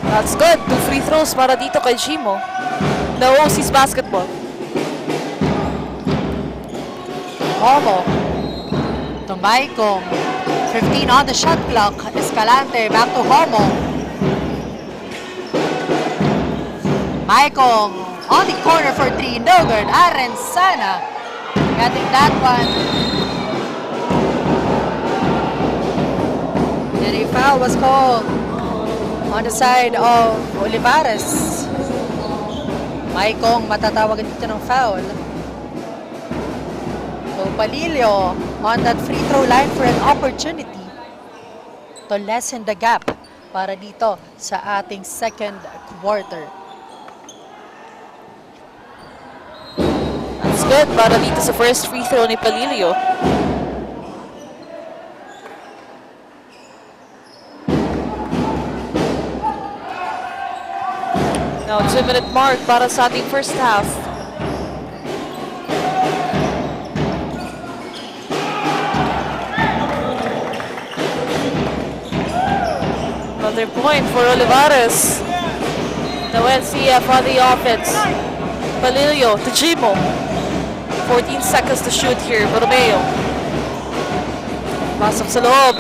That's good. 2 free throws para dito kay Chimo. No OC's basketball. Homo. Tumaykong. 15 on the shot clock. Escalante back to Homo. Maykong on the corner for 3. No good. Arenzana getting that one. And a foul was called on the side of Olivares. Maykong matatawag dito ng foul. So Palilio on that free throw line for an opportunity to lessen the gap para dito sa ating second quarter. That's good para dito sa first free throw ni Palilio. Now, 2-minute mark para sa ating first half. Another point for Olivares. The NCF on the offense. Palilio to Chimo. 14 seconds to shoot here. Borromeo. Pasok sa loob.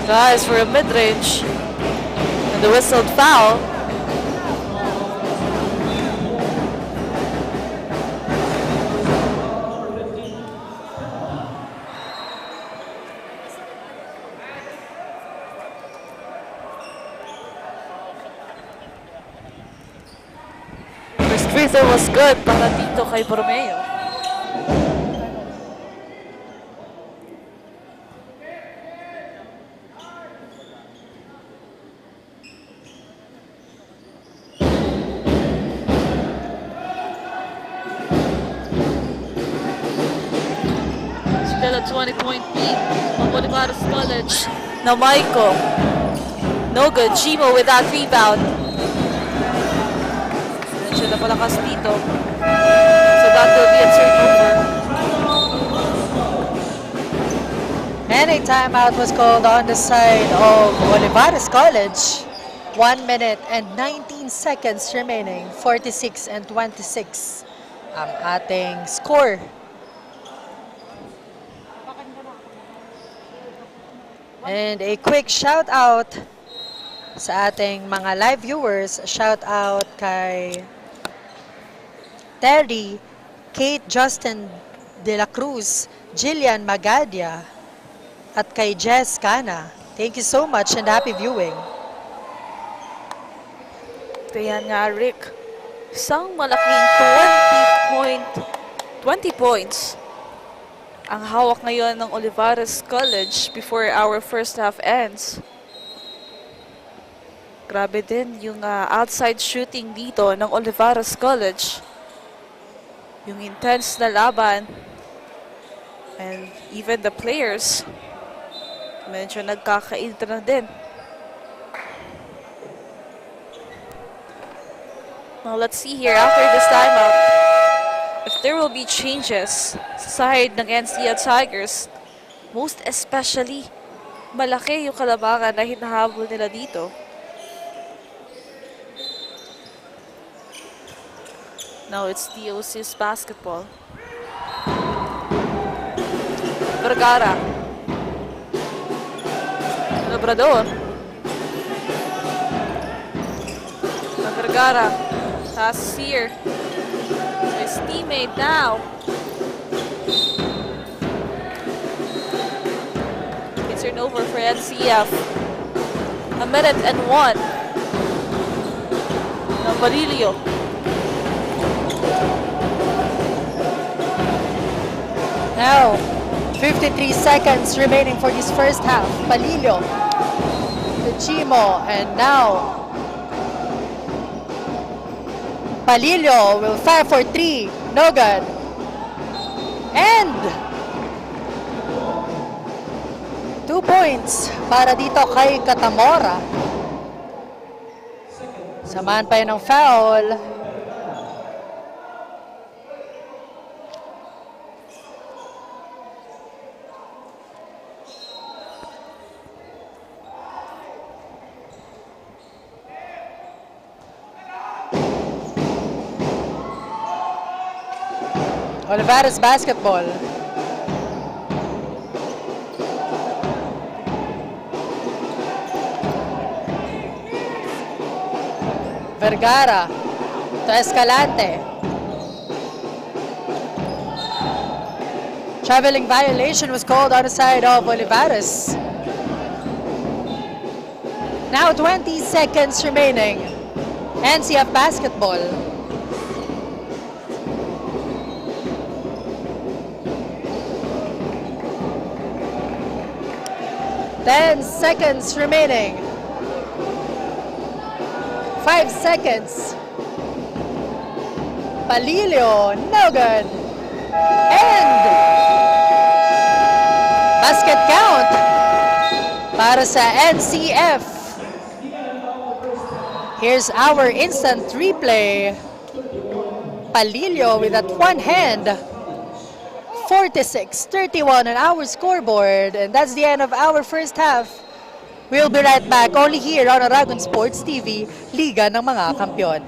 Guys for a mid-range. And the whistled foul. Free throw was good para dito kay Borromeo. 20-point lead of Olivares College. Now Maiko. No good. Jimo with that rebound. Medyo napalakas dito. So that will be a turnover. And a timeout was called on the side of Olivares College. 1 minute and 19 seconds remaining. 46 and 26 ang ating score. And a quick shout out sa ating mga live viewers. Shout out kay Terry, Kate Justin De La Cruz, Jillian Magadia, at kay Jess Cana. Thank you so much and happy viewing. Ayan nga, Rick. Isang malaking 20 points ang hawak ngayon ng Olivares College before our first half ends. Grabe din yung outside shooting dito ng Olivares College. Yung intense na laban. And even the players, medyo nagkakaintra na din. Now let's see here after this timeout if there will be changes sa side ng NCR Tigers. Most especially, malaki yung kalabangan na hinahabol nila dito. Now it's DOC's basketball. Vergara. Labrador. Vergara. Passes here. His teammate now. It's turnover for NCF. 1 minute and 1. Now Barilio. Now, 53 seconds remaining for this first half. Palillo, the Chimo, and now Palillo will fire for 3. No good. And 2 points para dito kay Catamora. Samahan pa yun ng foul. Olivares basketball. Vergara to Escalante. Traveling violation was called on the side of Olivares. Now 20 seconds remaining. NCF basketball. 10 seconds remaining. 5 seconds. Palillo, no good. And basket count para sa NCF. Here's our instant replay. Palillo with that one hand. 46-31 on our scoreboard, and that's the end of our first half. We'll be right back only here on Aragon Sports TV, Liga ng mga Kampiyon.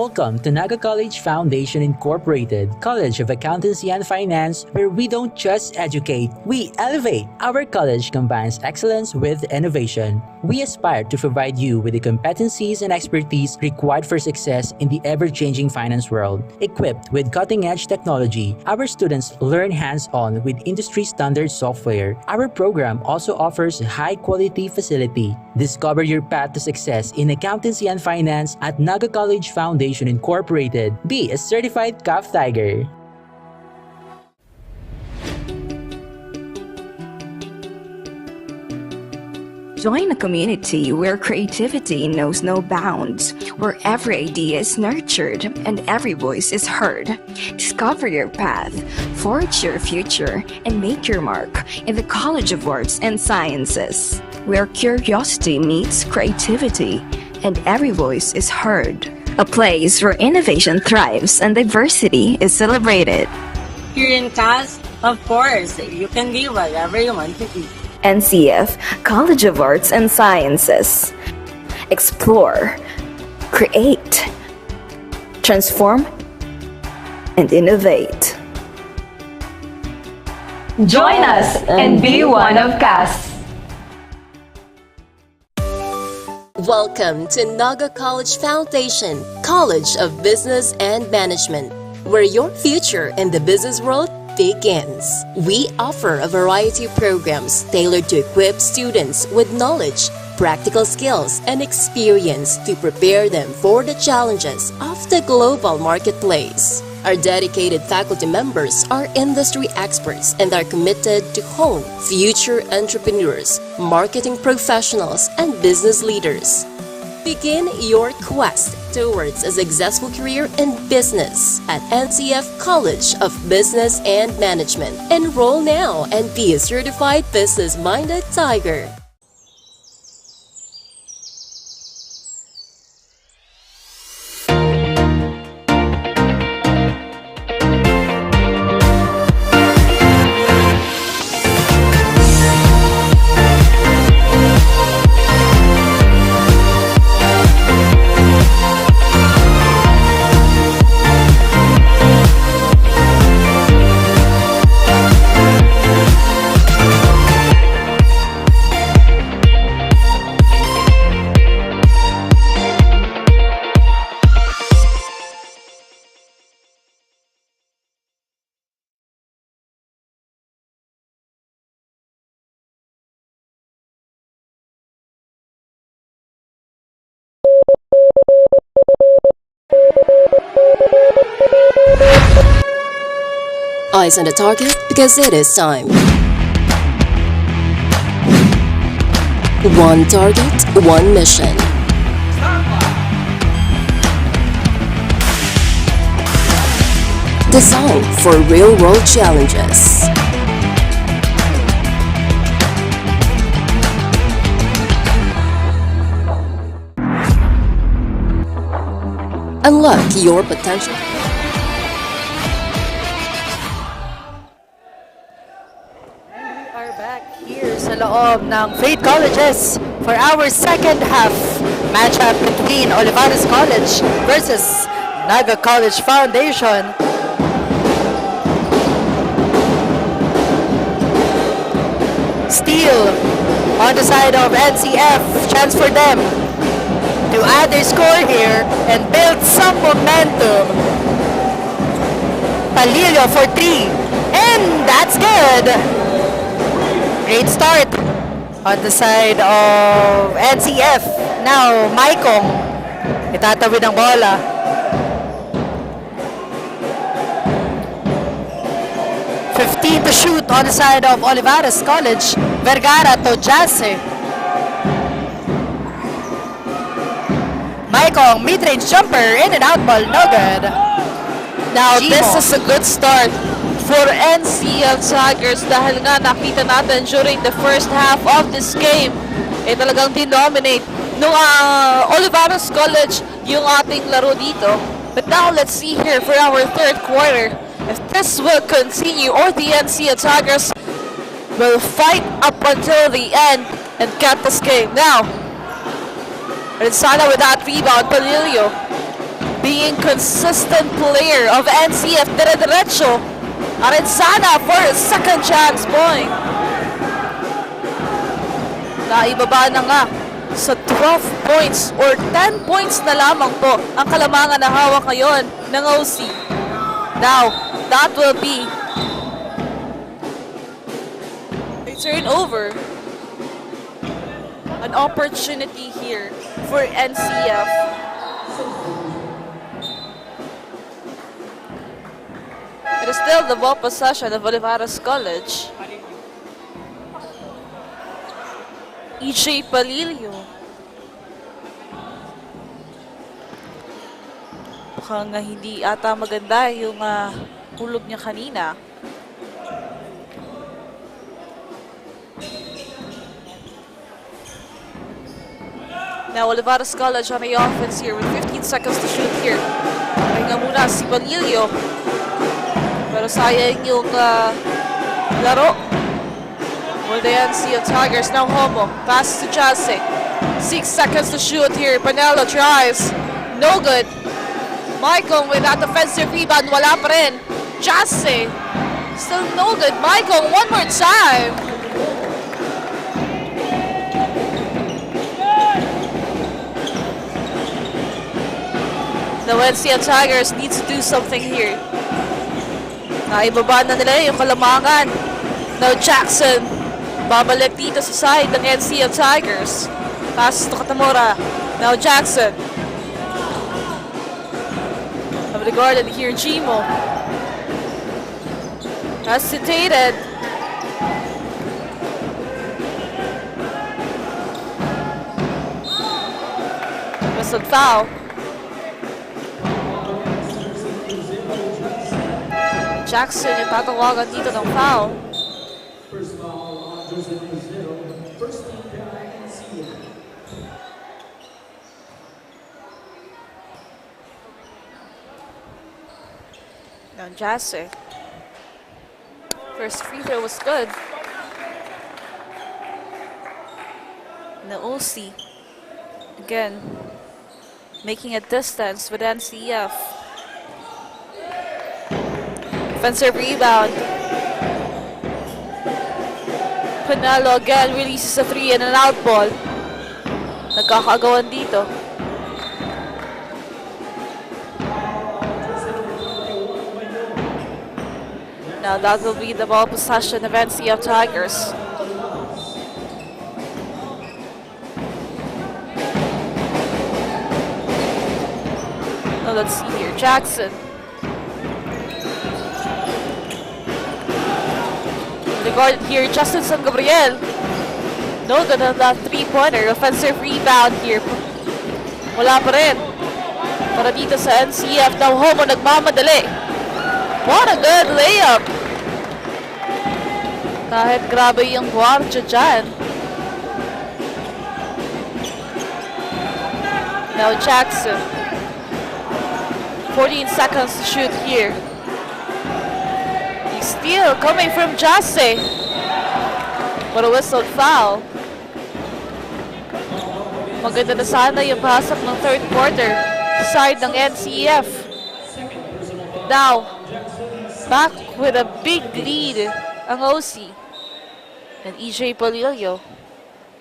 Welcome to Naga College Foundation Incorporated, College of Accountancy and Finance, where we don't just educate, we elevate. Our college combines excellence with innovation. We aspire to provide you with the competencies and expertise required for success in the ever-changing finance world. Equipped with cutting-edge technology, our students learn hands-on with industry-standard software. Our program also offers a high-quality facility. Discover your path to success in accountancy and finance at Naga College Foundation Incorporated. Be a certified CAF Tiger. Join a community where creativity knows no bounds, where every idea is nurtured and every voice is heard. Discover your path, forge your future, and make your mark in the College of Arts and Sciences, where curiosity meets creativity and every voice is heard. A place where innovation thrives and diversity is celebrated. Here in CAS, of course, you can be whatever you want to be. NCF, College of Arts and Sciences. Explore, create, transform, and innovate. Join us and be one of CAST. Welcome to Naga College Foundation, College of Business and Management, where your future in the business world begins. We offer a variety of programs tailored to equip students with knowledge, practical skills, and experience to prepare them for the challenges of the global marketplace. Our dedicated faculty members are industry experts and are committed to hone future entrepreneurs, marketing professionals, and business leaders. Begin your quest towards a successful career in business at NCF College of Business and Management. Enroll now and be a certified business-minded tiger. Eyes on the target because it is time. One target, one mission. Designed for real-world challenges. Unlock your potential. Are back here sa loob ng Faith Colleges for our second half matchup between Olivares College versus Naga College Foundation. Steal on the side of NCF, chance for them to add their score here and build some momentum. Palillo for 3, and that's good. Great start on the side of NCF. Now, Maikong, itatawid ang bola. To shoot on the side of Olivares College. Vergara to Jase. Maikong, mid-range jumper, in and out ball, no good. Now, Gimo. this is a good start for NCL Tigers dahil nga nakita natin during the first half of this game, talagang dinominate nung Olivares College yung ating laro dito. But now, let's see here for our third quarter. If this will continue or the NCL Tigers will fight up until the end and get this game. Now, Rinsana with that rebound, Palillo. being consistent player of NCF, dire-diretso. Arenzana for a second chance point. Naibaba na nga sa 12 points or 10 points na lamang po ang kalamangan na hawak ngayon ng OC. Now, that will be a turnover. An opportunity here for NCF. It is still the ball possession of Olivares College. EJ Palilio. Mukhang hindi ata maganda yung hulog niya kanina. Now Olivares College on the offense here with 15 seconds to shoot here. Pahinga muna si Palilio. Pero sayang yung laro. Will the NCF Tigers now Homo. Pass to Jase. 6 seconds to shoot here. Panelo tries. No good. Michael with that offensive rebound. Wala pa rin. Jase. Still no good. Michael one more time. The NCF Tigers need to do something here. Naibaba na nila yung kalamangan. Now Jackson, babalik dito sa side ng NCF Tigers. Pass to Katamora. Now Jackson. Have the guarded here, Jimo. Hesitated. Whistled foul. Jackson yung tatawagan dito ng foul. First foul on jersey number 0. First team penalty NCF. Now Jase. First free throw was good. Now OC. Again, making a distance with NCF. Offensive rebound. Panalo again releases a 3 and an out ball. Nagkakagawan dito. Now that will be the ball possession of NCF Tigers. Now let's see here. Jackson. Regarded here, Justin San Gabriel. No good on that three-pointer. Offensive rebound here. Wala pa rin. Para dito sa NCF. Now Homo nagmamadali. What a good layup. Kahit grabe yung guardia dyan. Now Jackson. 14 seconds to shoot here. Steal coming from Jase. But a whistled foul. Maganda na sana yung pasok ng third quarter. Side ng NCF. Now, back with a big lead ang OC. And EJ Palilio.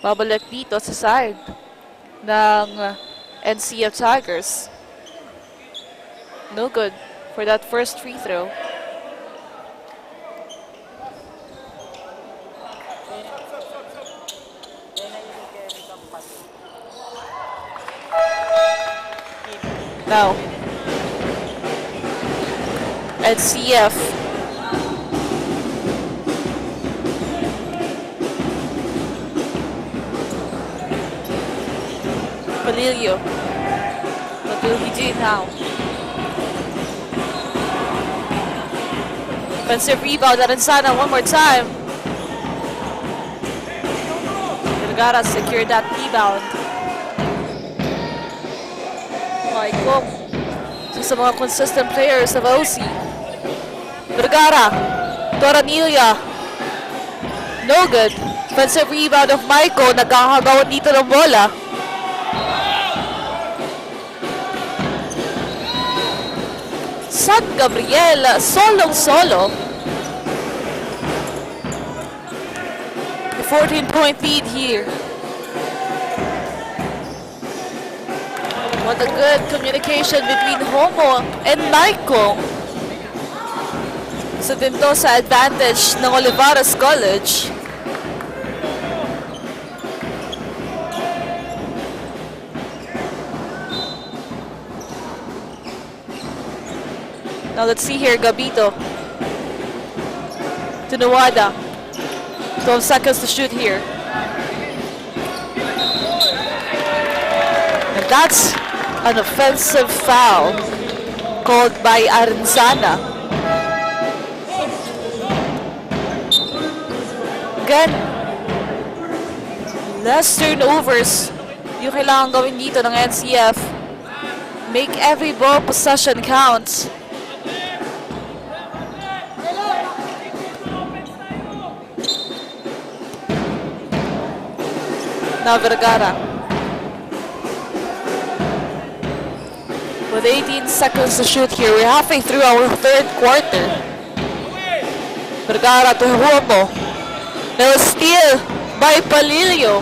Babalik dito sa side ng NCF Tigers. No good for that first free throw. Now, NCF. Palilio. What will he do now? Offensive rebound, Arenzana one more time. Vergara secured that rebound. Michael, isa sa mga consistent players of OC. Vergara, Toranilia, no good. Offensive rebound of Michael, nagkakagawan dito ng bola. San Gabriel, solong-solo. A 14-point lead here. What a good communication between Homo and Michael. So din to sa advantage ng Olivares College. Now let's see here, Gabito. To Nawada. 12 seconds to shoot here. And that's an offensive foul called by Aranzana. Again, less turnovers yung kailangan gawin dito ng NCF. Make every ball possession count. Now Vergara. With 18 seconds to shoot here, we're halfway through our third quarter. Vergara to Huomo. No steal by Palilio.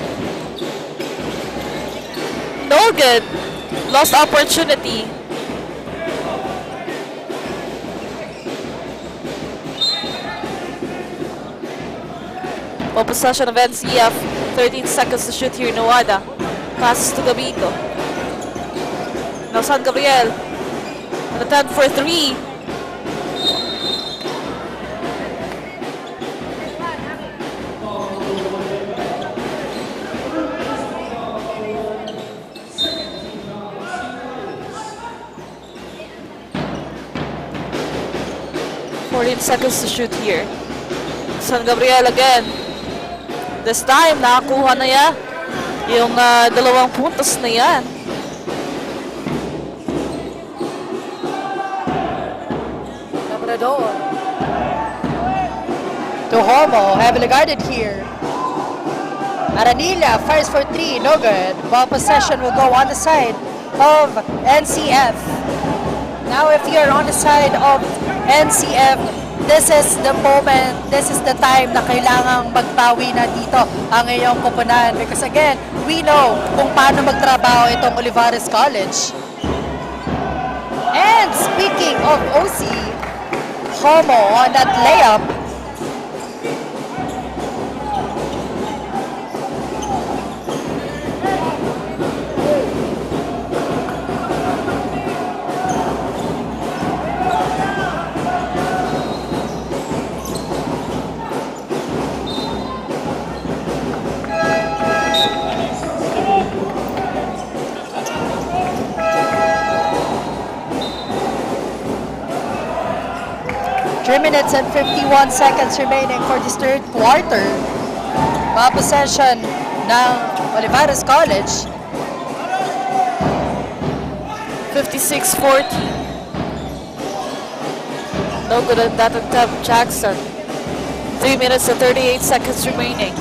No good. Lost opportunity. Ball possession of NCF. 13 seconds to shoot here, Nawada. Passes to Gabito. Now San Gabriel. An attempt for three. Seconds to shoot here. San Gabriel again. This time, nakakuha na yan. Yung 2 puntos na yan. Labrador. To Homo, heavily guarded here. Aranilla fires for 3, no good. Ball possession will go on the side of NCF. Now if you're on the side of NCF, this is the moment, this is the time na kailangang magbawi na dito ang iyong koponan. Because again, we know kung paano magtrabaho itong Olivares College. And speaking of OC, Homo on that layup. Minutes and 51 seconds remaining for this third quarter. Ball possession ng Olivares College. 56-40. No good at that attempt, Jackson. 3 minutes and 38 seconds remaining.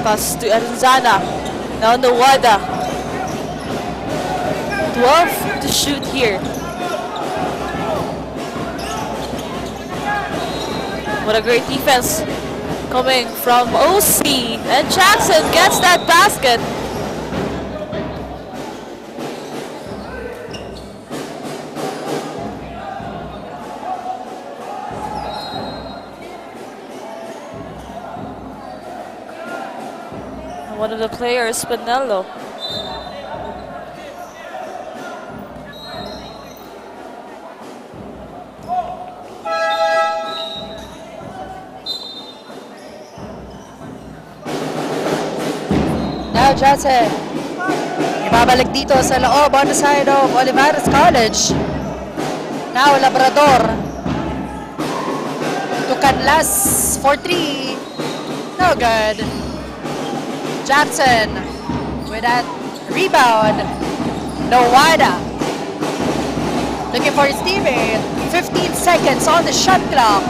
Pass to Aranzana. Now Nawada. 12 to shoot here. What a great defense coming from OC. And Jackson gets that basket. And one of the players, Spinello. Jackson. Ibabalik dito sa loob on the side of Olivares College. Now Labrador. To Canlas for 3. No good. Jackson with that rebound. Nawada. Looking for his teammate. 15 seconds on the shot clock.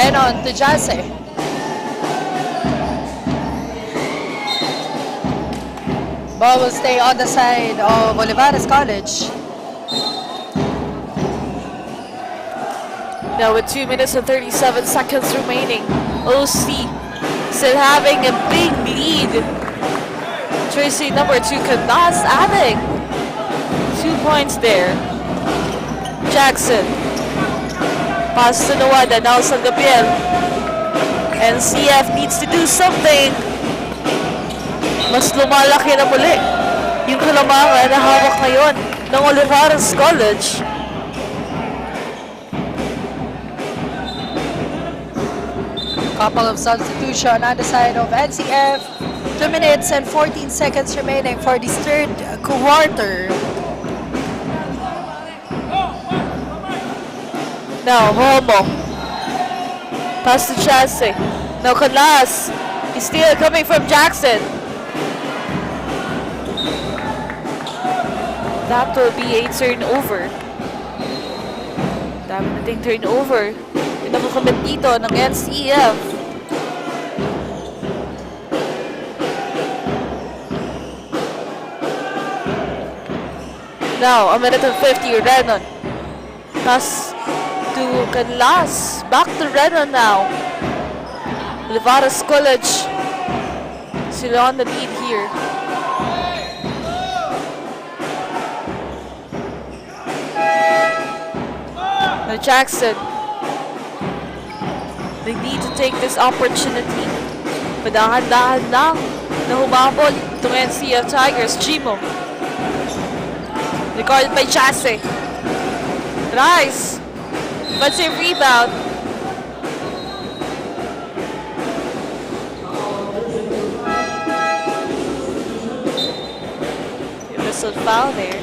Renon to Jase. Ball will stay on the side of Olivares College. Now with 2 minutes and 37 seconds remaining, OC still having a big lead. Jersey number 2, Canas adding 2 points there. Jackson. Pass to Nawada, now San Gabriel. And CF needs to do something. Mas lumalaki na muli yung kalamangan na hawak ngayon ng Olivares College. Couple of substitution on the side of NCF. 2 minutes and 14 seconds remaining for this third quarter. Now, Homo. Pass to Chase. Now, Canas. He's still coming from Jackson. That will be a turnover. Dami nating turnover. Yung nakakamit dito ng NCF. Now, a minute and 50, Renon. Pass to Canlas. Back to Renon now. Olivares College. Sila on the lead here. Now Jackson. They need to take this opportunity. Padahan-dahan lang na humabol itong NCF Tigers. Jimo. Recorded by Chase. Nice. But a rebound. A whistle foul there.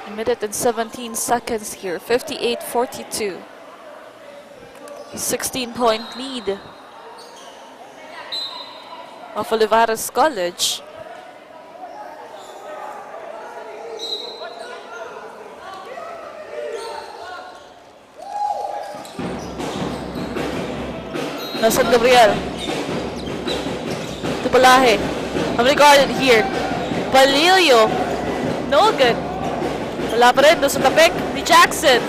A minute and 17 seconds here. 58-42. 16-point lead of Olivares College. Now San Gabriel. Tupalahe. Regarded here. Palilio. No good. Wala pa rin doon sa tapik ni Jackson.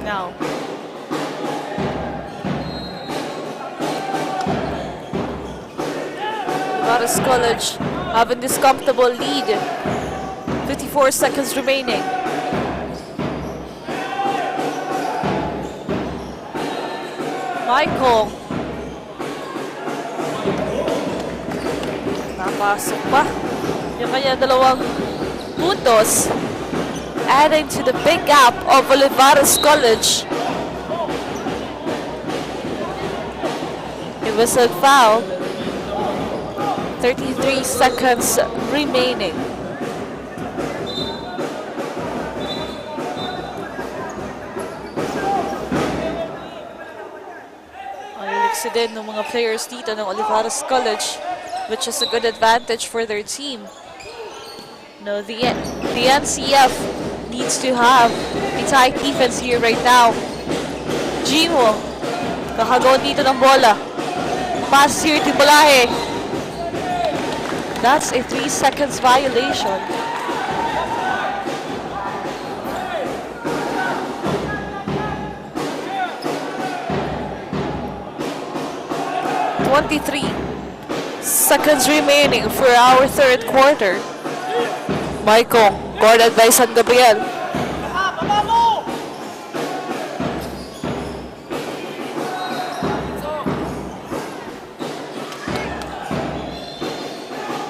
Now, Olivares College having this comfortable lead. 54 seconds remaining. Michael. Napasok pa yung kanya dalawang puntos, adding to the big gap of Olivares College. It was a foul. 33 seconds remaining. Aliksi din ng mga players dito ng Olivares College, which is a good advantage for their team. No, the NCF needs to have a tight defense here right now. Jimo, kakagawa dito ng bola. Pass here to Balahe. That's a 3 seconds violation. .23 seconds remaining for our third quarter. Maikong, guarded by San Gabriel.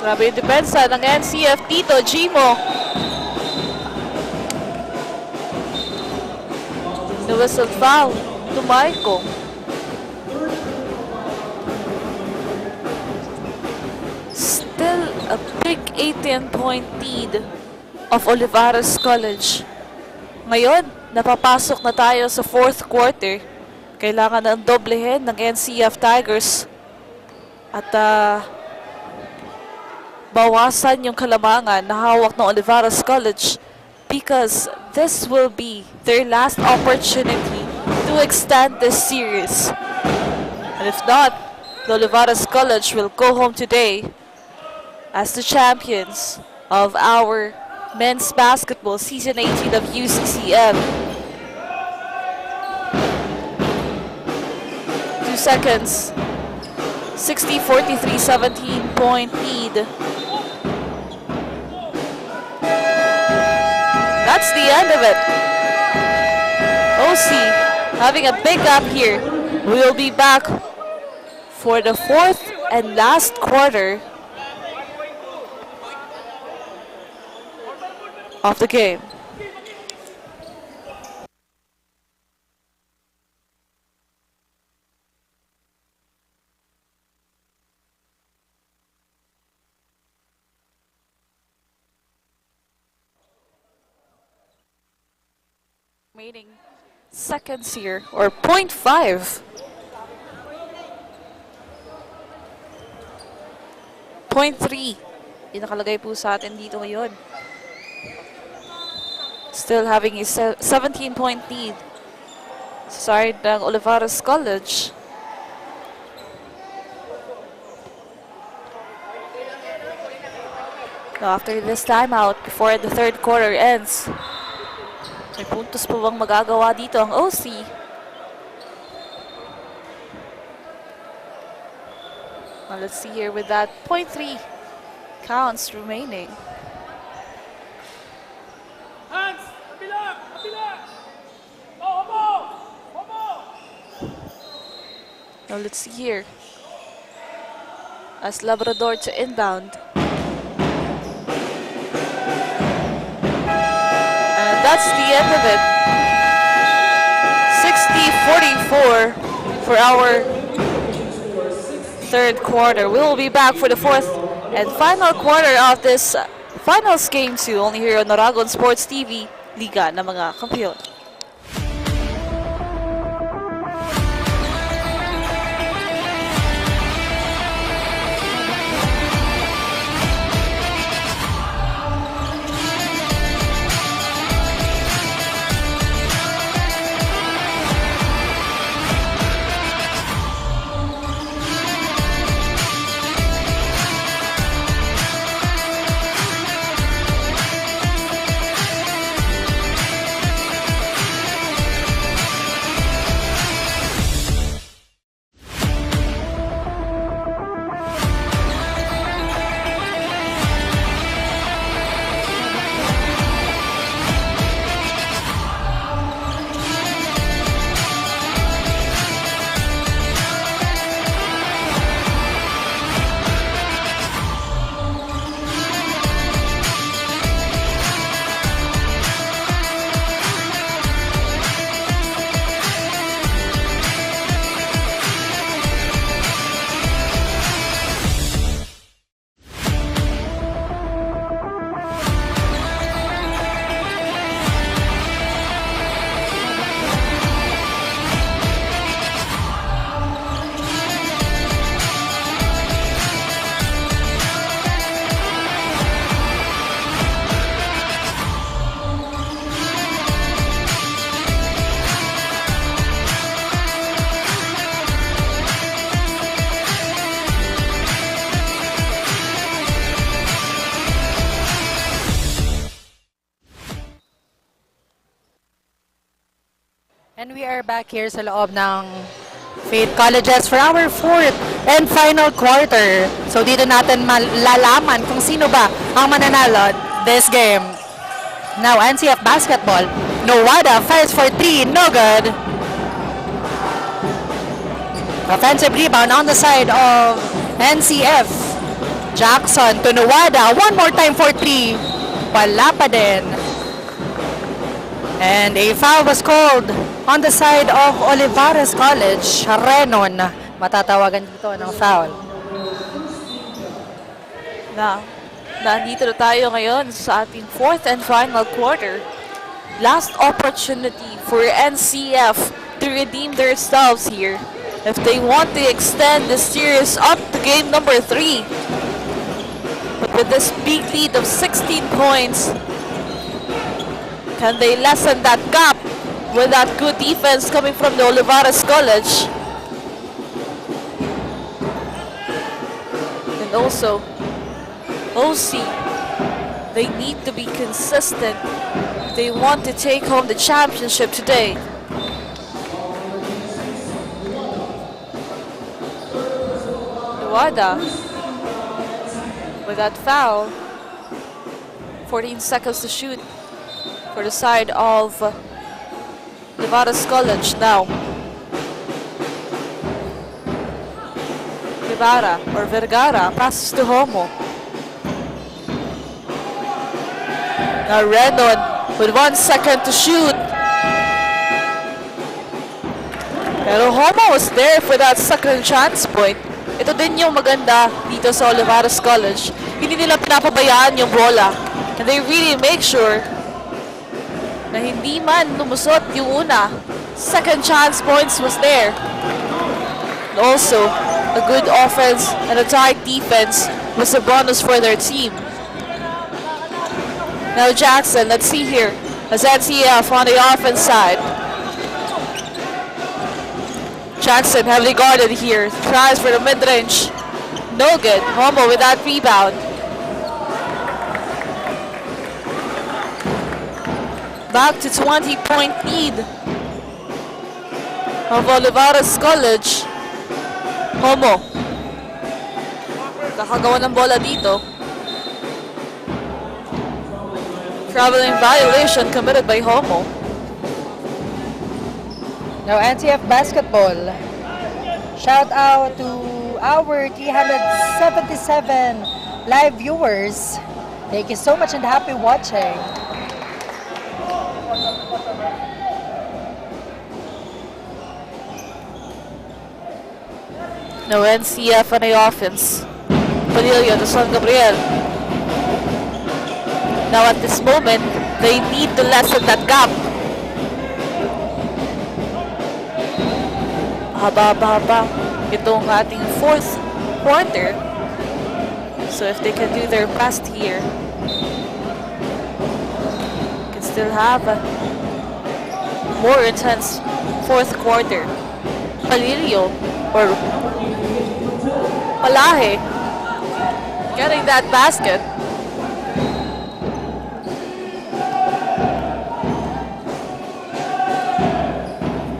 Grabe yung depensa ng NCF dito, Gimo. The whistle foul to Maikong. Still a big 18-point lead of Olivares College. Ngayon, napapasok na tayo sa fourth quarter. Kailangan na ang doblehin ng NCF Tigers. At bawasan yung kalamangan na hawak ng Olivares College because this will be their last opportunity to extend this series. And if not, the Olivares College will go home today as the champions of our men's basketball season 18 of UCCL. 2 seconds. 60-43, 17-point lead. That's the end of it. OC having a big gap here. We will be back for the fourth and last quarter of the game. Remaining seconds here, or 0.5. 0.3. Yung nakalagay po sa atin dito ngayon. Still having a 17-point lead sa side ng Olivares College. Now after this timeout, before the third quarter ends, may puntos po bang magagawa dito ang OC? Well, let's see here with that 0.3 counts remaining. Now let's see here. As Labrador to inbound. And that's the end of it. 60-44 for our third quarter. We will be back for the fourth and final quarter of this finals game 2 only here on Aragon Sports TV, Liga ng mga Kampiyon. And we are back here sa loob ng Faith Colleges for our fourth and final quarter. So dito natin malalaman kung sino ba ang mananalo this game. Now NCF basketball. Nowada fires for three, no good. Offensive rebound on the side of NCF. Jackson to Nowada. One more time for three. Wala pa din. And a foul was called on the side of Olivares College. Renon, matatawagan dito ng foul. Nandito na tayo ngayon sa ating fourth and final quarter. Last opportunity for NCF to redeem themselves here if they want to extend the series up to game number 3. But with this big lead of 16 points, can they lessen that gap with that good defense coming from the Olivares College? And also, OC, they need to be consistent if they want to take home the championship today. Nowada with that foul. 14 seconds to shoot for the side of Olivares College now. Vergara passes to Homo. Now Renon with 1 second to shoot. Pero Homo was there for that second chance point. Ito din yung maganda dito sa Olivares College. Hindi nila pinapabayaan yung bola. And they really make sure na hindi man lumusot yung una. Second chance points was there. And also, a good offense and a tight defense was a bonus for their team. Now Jackson, let's see here. As NCF on the offense side. Jackson heavily guarded here. Tries for the mid-range. No good. Homo with that rebound. Back to 20-point lead of Olivares College. Homo. Kakagawa ng bola dito. Traveling violation committed by Homo. Now NCF basketball. Shout out to our 377 live viewers. Thank you so much and happy watching. No NCF on the offense. Padilla to San Gabriel. Now at this moment, they need to lessen that gap. Haba-haba itong ating fourth quarter. So if they can do their best here, can still have a more intense fourth quarter. Palilio or Palahe getting that basket.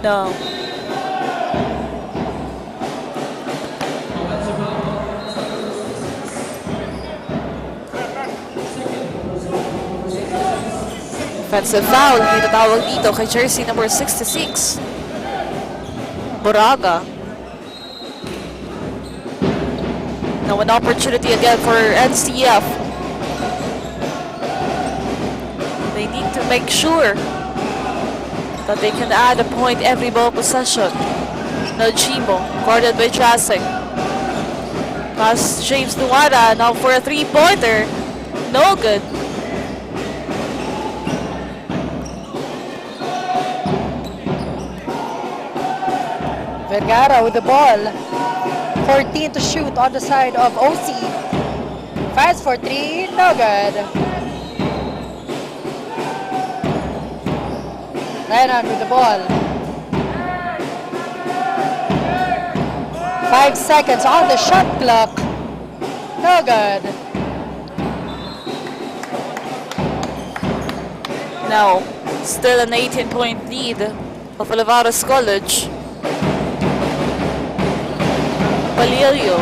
No. Offensive foul, itatawag dito kay jersey number 66. Buraga. Now an opportunity again for NCF. They need to make sure that they can add a point every ball possession. Now Chimo, guarded by Trasek. Pass James Nuada, now for a three-pointer. No good. Vergara with the ball. 14 to shoot on the side of OC. Fires for three, no good. Renan with the ball. 5 seconds on the shot clock. No good. Now, still an 18-point lead of Olivares College. Palilio.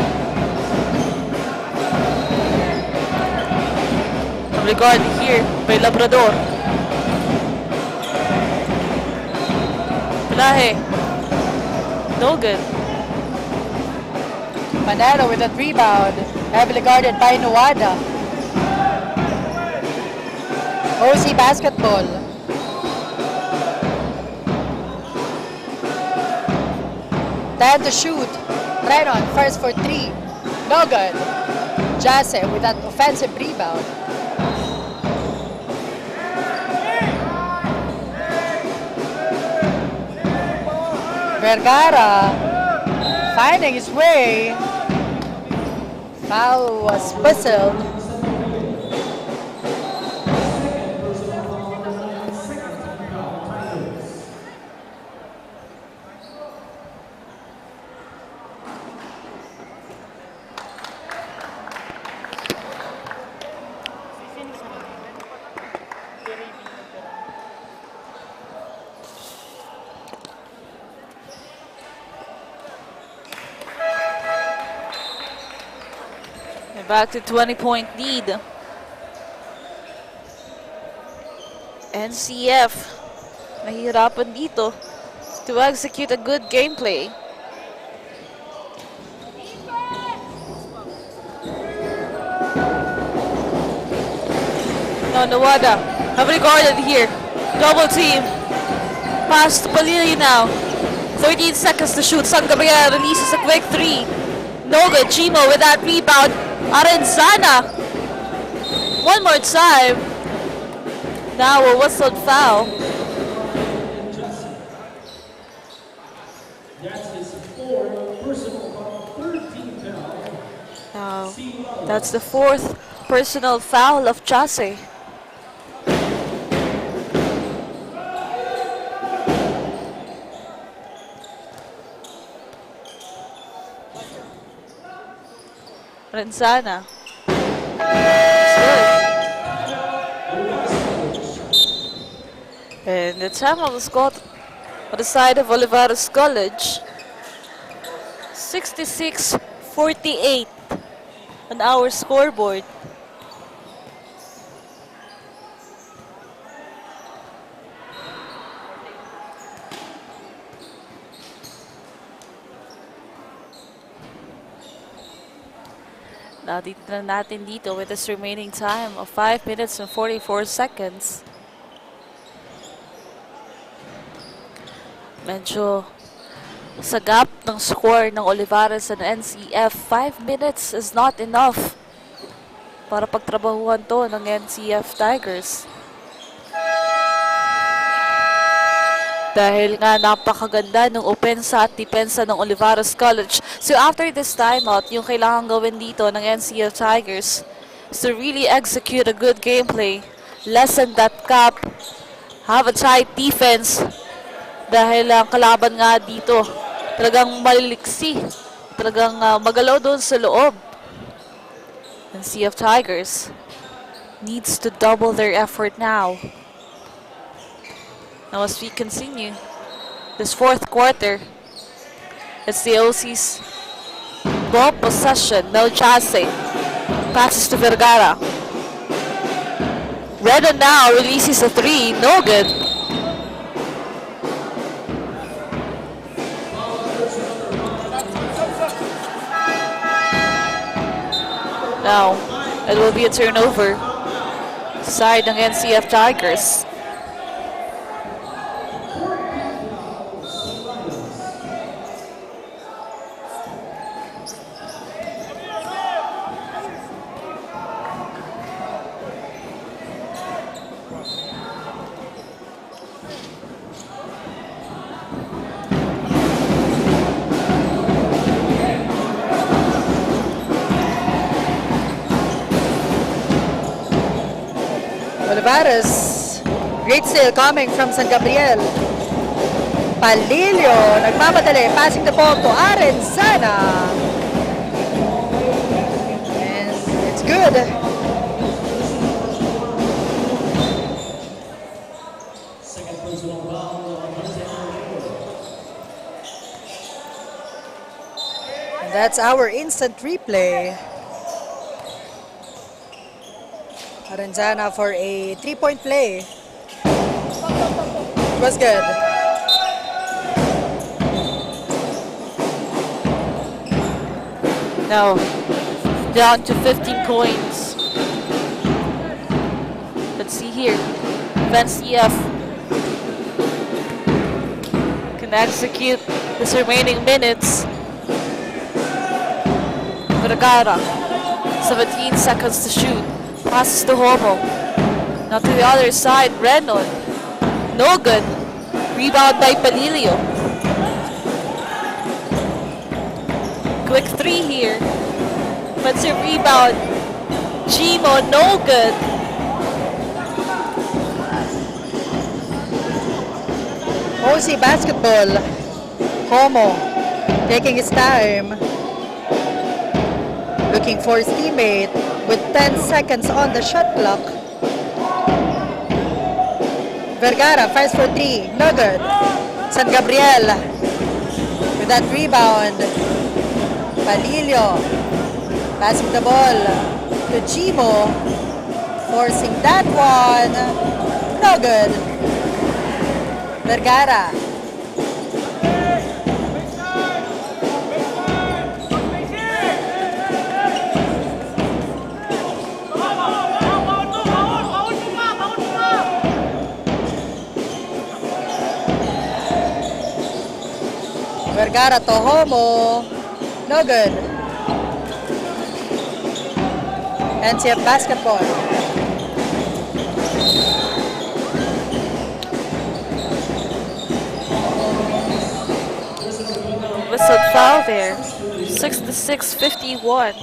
Regard here by Labrador. Pelaje. No good. Manero with that rebound. Heavily guarded by Nuada. OC basketball. Time to shoot. Right on. First for three. No good. Jase with that offensive rebound. Vergara finding his way. Foul was whistled. Back to 20-point lead. NCF nahihirapan dito to execute a good gameplay. No, Nawada. Have regarded here. Double team. Pass to Palili now. 13 seconds to shoot. San Gabriel releases a quick three. No good. Chimo with that rebound. Arenzana. One more time. Now a whistled foul. That's his fourth personal foul, 13 foul. Now, that's the fourth personal foul of Jase. Renzana. And the time of the score on the side of Olivares College. 66-48 on our scoreboard. Natitira natin dito with this remaining time of 5 minutes and 44 seconds. Medyo sa gap ng score ng Olivares and NCF, 5 minutes is not enough para pagtrabahuhan to ng NCF Tigers. Dahil nga napakaganda ng opensa at depensa ng Olivares College. So after this timeout, yung kailangan gawin dito ng NCF Tigers is to really execute a good gameplay, lessen that gap, have a tight defense. Dahil ang kalaban nga dito, talagang maliliksi, talagang magalaw doon sa loob. NCF Tigers needs to double their effort now. Now as we continue this fourth quarter, it's the OC's ball possession. No Jase. Passes to Vergara. Reda now releases a three. No good. Now, it will be a turnover. Side ng NCF Tigers. Olivares, great steal coming from San Gabriel. Palilio, nagmamadali, passing the ball to Arenzana. And it's good. And that's our instant replay. Lorenzana for a 3-point play. It was good. Now, down to 15 points. Let's see here. MENS CF can execute this remaining minutes. Vergara, 17 seconds to shoot. Passes to Homo. Now to the other side, Renon. No good. Rebound by Palilio. Quick three here. Offensive rebound. Gimo, no good. OC basketball. Homo taking his time. Looking for his teammate with 10 seconds on the shot clock. Vergara fires for 3. No good. San Gabriel with that rebound. Palilio passing the ball to Gimo. Forcing that one. No good. Vergara. Vergara to Homo. No good. NCF basketball. Whistled foul there. 66-51.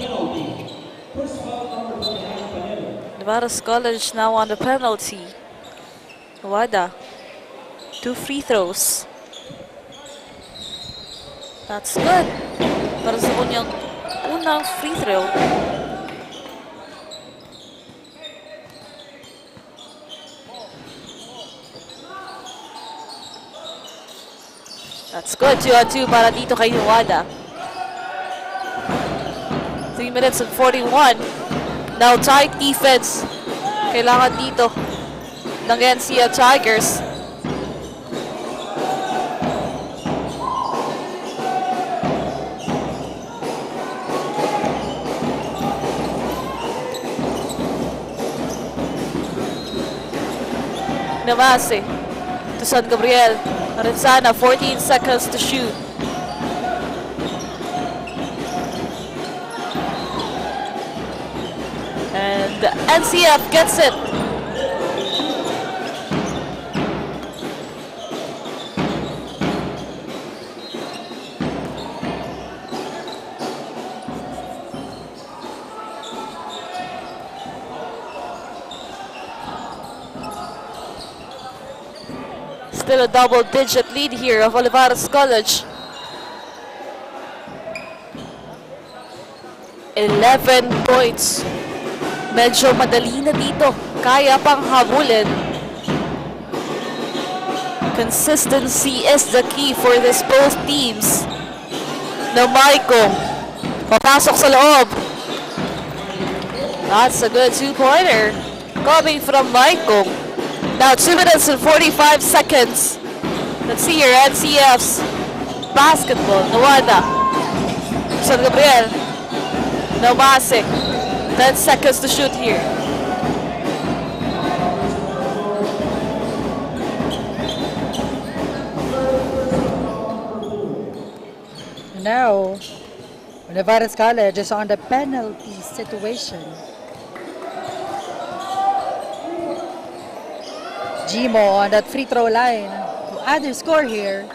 Nevada's College now on the penalty. Wada. 2 free throws. That's good. Para sa kanyang unang free throw. That's good. 2-on-2 para dito kay Wada. 3 minutes and 41. Now tight defense. Kailangan dito ng NCF Tigers. Namase to San Gabriel. Lorenzana, 14 seconds to shoot. And NCF gets it. Still a double-digit lead here of Olivares College. 11 points. Medyo madali na dito. Kaya pang habulin. Consistency is the key for this both teams. Na Maiko, papasok sa loob. That's a good two-pointer coming from Maiko. Now 2 minutes and 45 seconds. Let's see your NCF's basketball. Nawada. San Gabriel. Nomase. 10 seconds to shoot here. Now, Olivares College is on the penalty situation. Gimo on that free throw line to add their score here.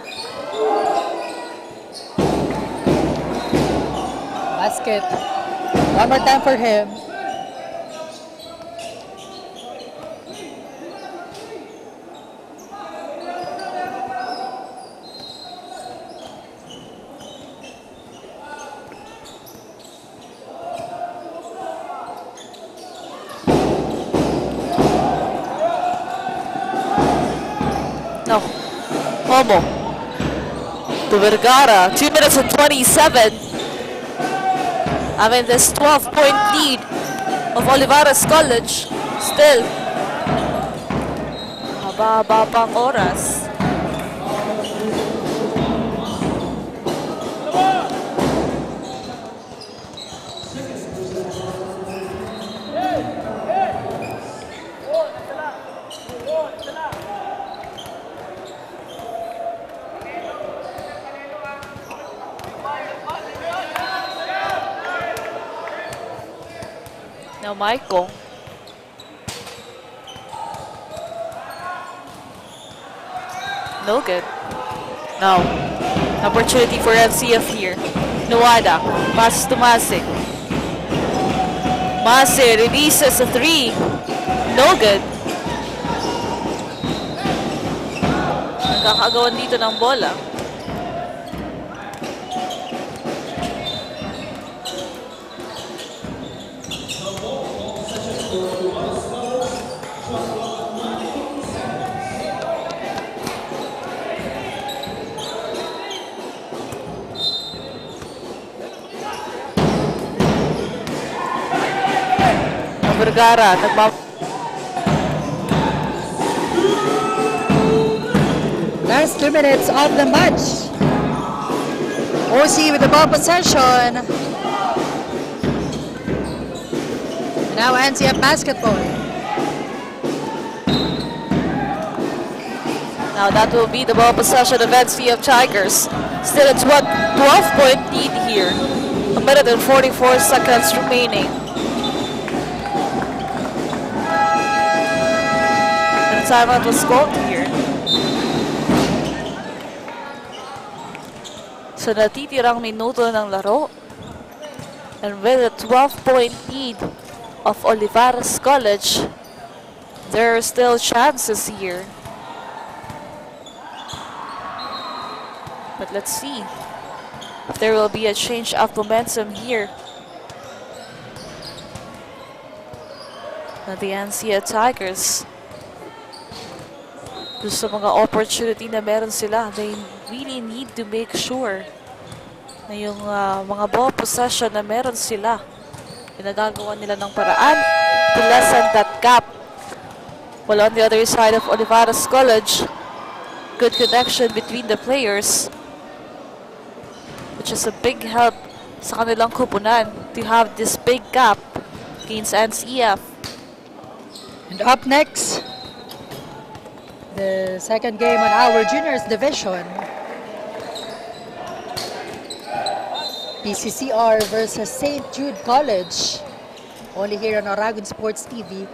Basket. One more time for him. No. Homo. To Vergara. 2 minutes and 27. Having this 12-point lead of Olivares College. Still, haba-haba pang oras. Now Michael. No good. Now, opportunity for LCF here. Nuada, passes to Mase. Mase releases a 3. No good. Nagkakagawan dito ng bola. Vergara, Last 2 minutes of the match. OC with the ball possession. Now NCF basketball. Now that will be the ball possession of NCF Tigers. Still it's 12-point lead here. A minute and 44 seconds remaining. And timeout was called here. So natitirang minuto ng laro. And with a 12-point lead of Olivares College, there are still chances here. But let's see if there will be a change of momentum here. Now the NCA Tigers, sa mga opportunity na meron sila, they really need to make sure na yung mga ball possession na meron sila, pinagagawa nila ng paraan to lessen that gap. While on the other side of Olivares College, good connection between the players, which is a big help sa kanilang kupunan to have this big gap against NCF. And up next, the second game on our juniors division. PCCR versus St. Jude College. Only here on Aragon Sports TV.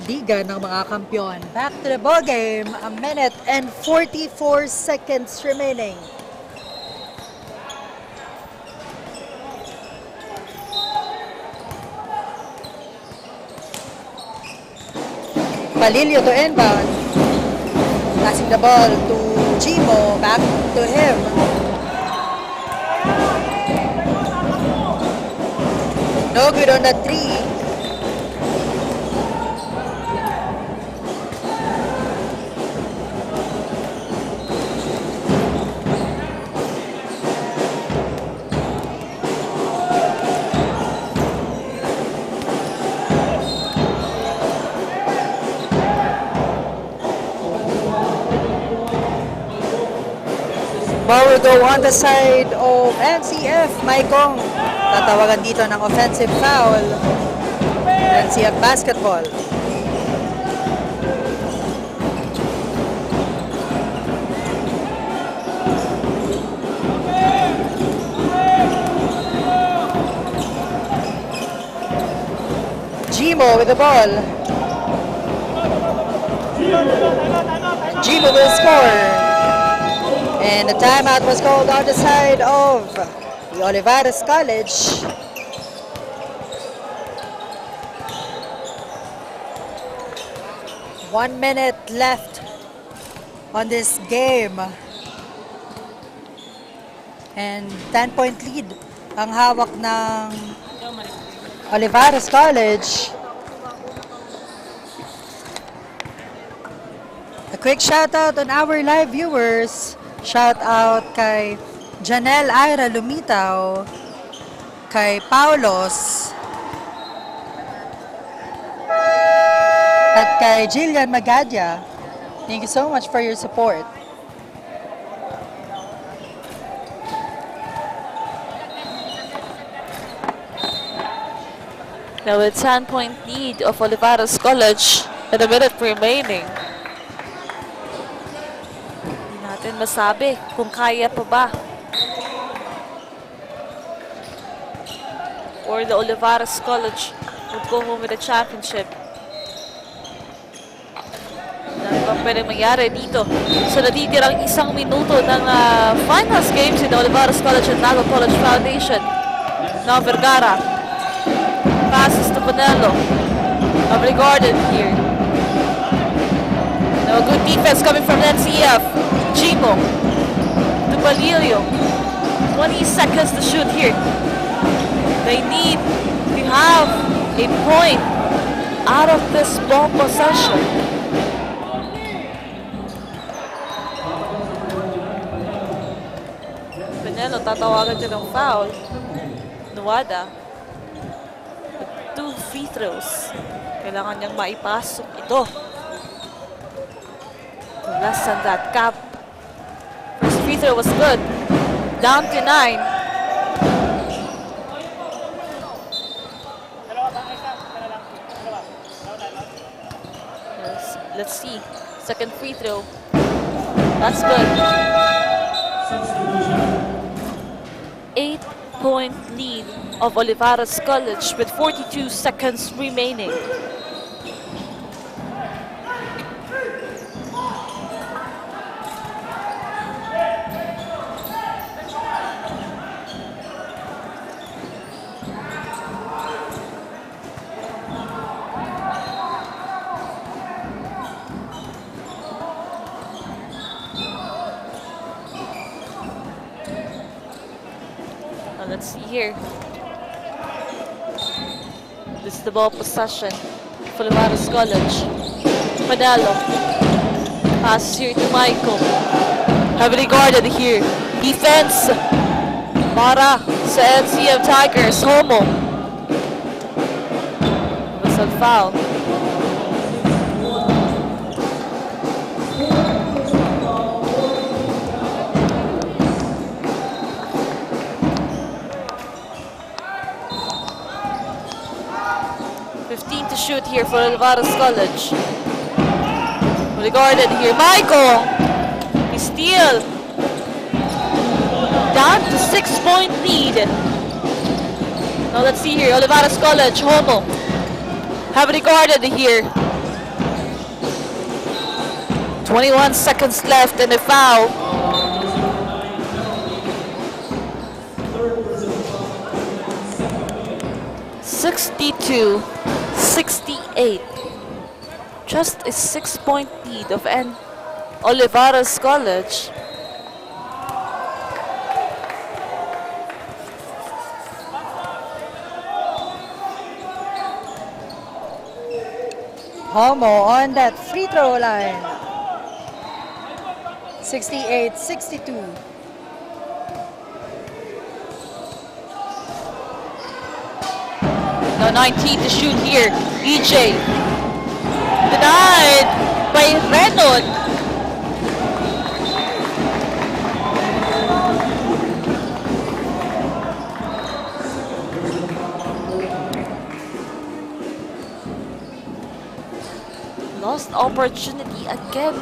Liga ng mga kampiyon. Back to the ball game. A minute and 44 seconds remaining. Palilio to inbound. Passing the ball to Chimo. Back to him. No good on the 3. Ball will go on the side of NCF. Maikong tatawagan dito ng offensive foul. NCF basketball. Gimo with the ball. Gimo will score. And the timeout was called on the side of the Olivares College. One minute left on this game. And 10-point lead ang hawak ng Olivares College. A quick shout out on our live viewers. Shout out kay Janelle Ira Lumitaw, kay Paulos, kay Jillian Magadia. Thank you so much for your support. Now with 10-point lead of Olivares College at a minute remaining. Hindi natin masabi kung kaya pa ba. Or the Olivares College would go home with a championship. Ano ba pwedeng mangyari dito sa natitirang isang minuto ng finals games in the Olivares College and Naga College Foundation. Now Vergara passes to Panelo. Regarded here. Now a good defense coming from NCF. Chimo to Palilio. 20 seconds to shoot here. They need to have a point out of this ball possession. Panelo tatawagan siya ng foul. Nuwada. 2 free throws. Kailangan niyang maipasok ito. Less than that cap. First free throw was good. Down to 9. Let's see. Second free throw. That's good. 8-point lead of Olivares College with 42 seconds remaining. Now let's see here. This is the ball possession for Olivares College. Panelo. Pass here to Michael. Heavily guarded here. Defense para sa NCF Tigers. Homo. Whistle foul. To shoot here for Olivares College. Regarded here. Michael! He steal. Down to 6-point lead. Now let's see here. Olivares College. Homo. Heavily guarded here. 21 seconds left and a foul. $62-68. Just a 6-point lead of Olivares College. Homo on that free throw line. 68-62. Now 19 to shoot here. EJ. Denied by Renon. Lost opportunity again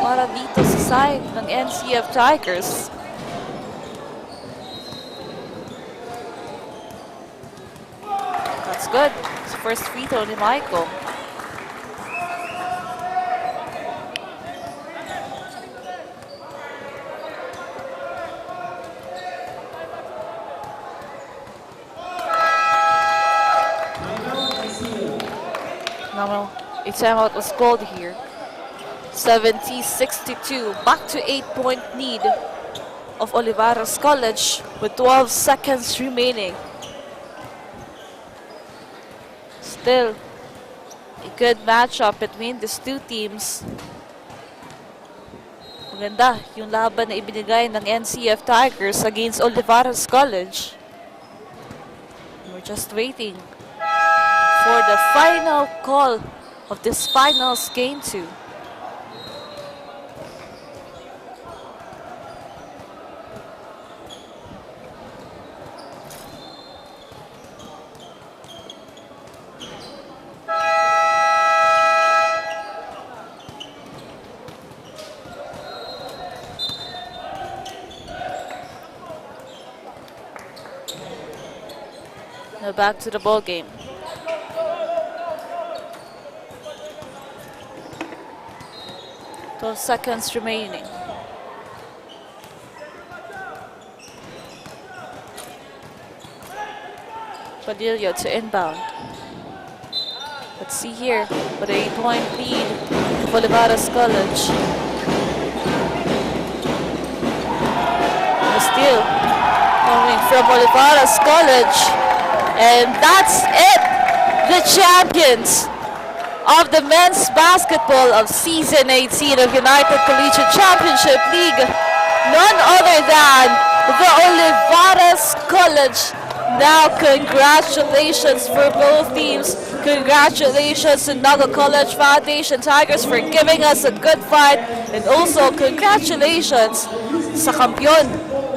para dito sa side ng NCF Tigers. That's good. It's the first free throw ni Michael. Now a timeout was called here. 70-62. Back to 8-point lead of Olivares College with 12 seconds remaining. Still a good matchup between these two teams. Maganda yung laban na ibinigay ng NCF Tigers against Olivares College. We're just waiting for the final call of this finals game 2. Now back to the ball game. Twelve seconds remaining. Padilla to inbound. Let's see here, with a 8-point lead for Olivares College. And a steal coming from Olivares College. And that's it! The champions of the men's basketball of Season 18 of United Collegiate Championship League, none other than the Olivares College. Now, congratulations for both teams. Congratulations to Naga College Foundation Tigers for giving us a good fight. And also, congratulations sa kampiyon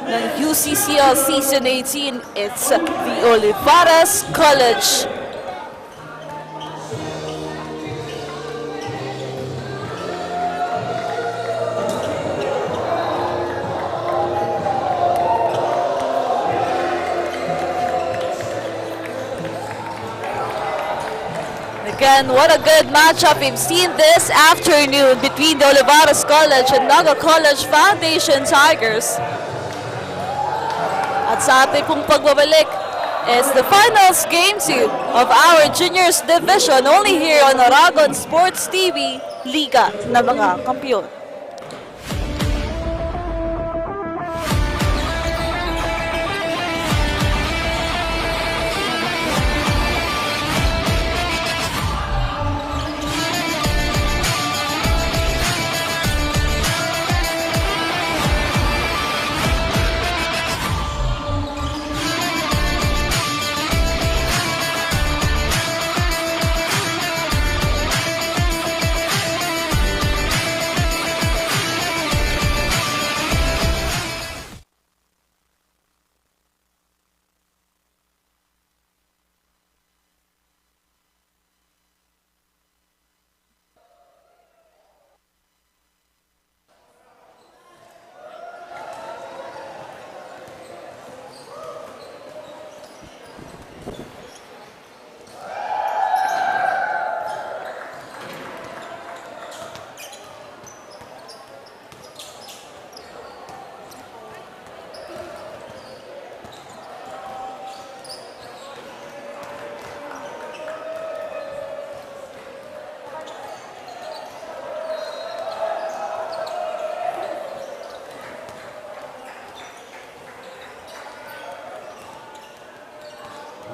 ng UCCL Season 18. It's the Olivares College. Again, what a good matchup we've seen this afternoon between the Olivares College and Naga College Foundation Tigers. At sa ating pong pagbabalik is the finals game 2 of our juniors division only here on Aragon Sports TV, Liga ng mga Kampiyon.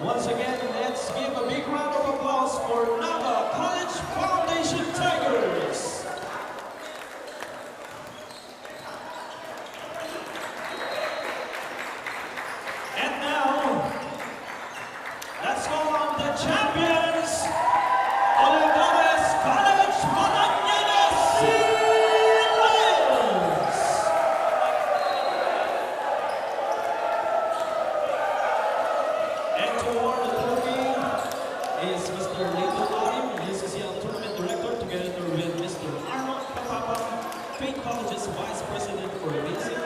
Once again, let's give a big round of applause for Naga College Foundation Tigers. And now, let's call on the champions, Olivares College Malañaga Lions. And to award the trophy is Mr. Leito Alim, UCCL Tournament Director, together with Mr. Arnold Papapa, Faith College's Vice President for Basic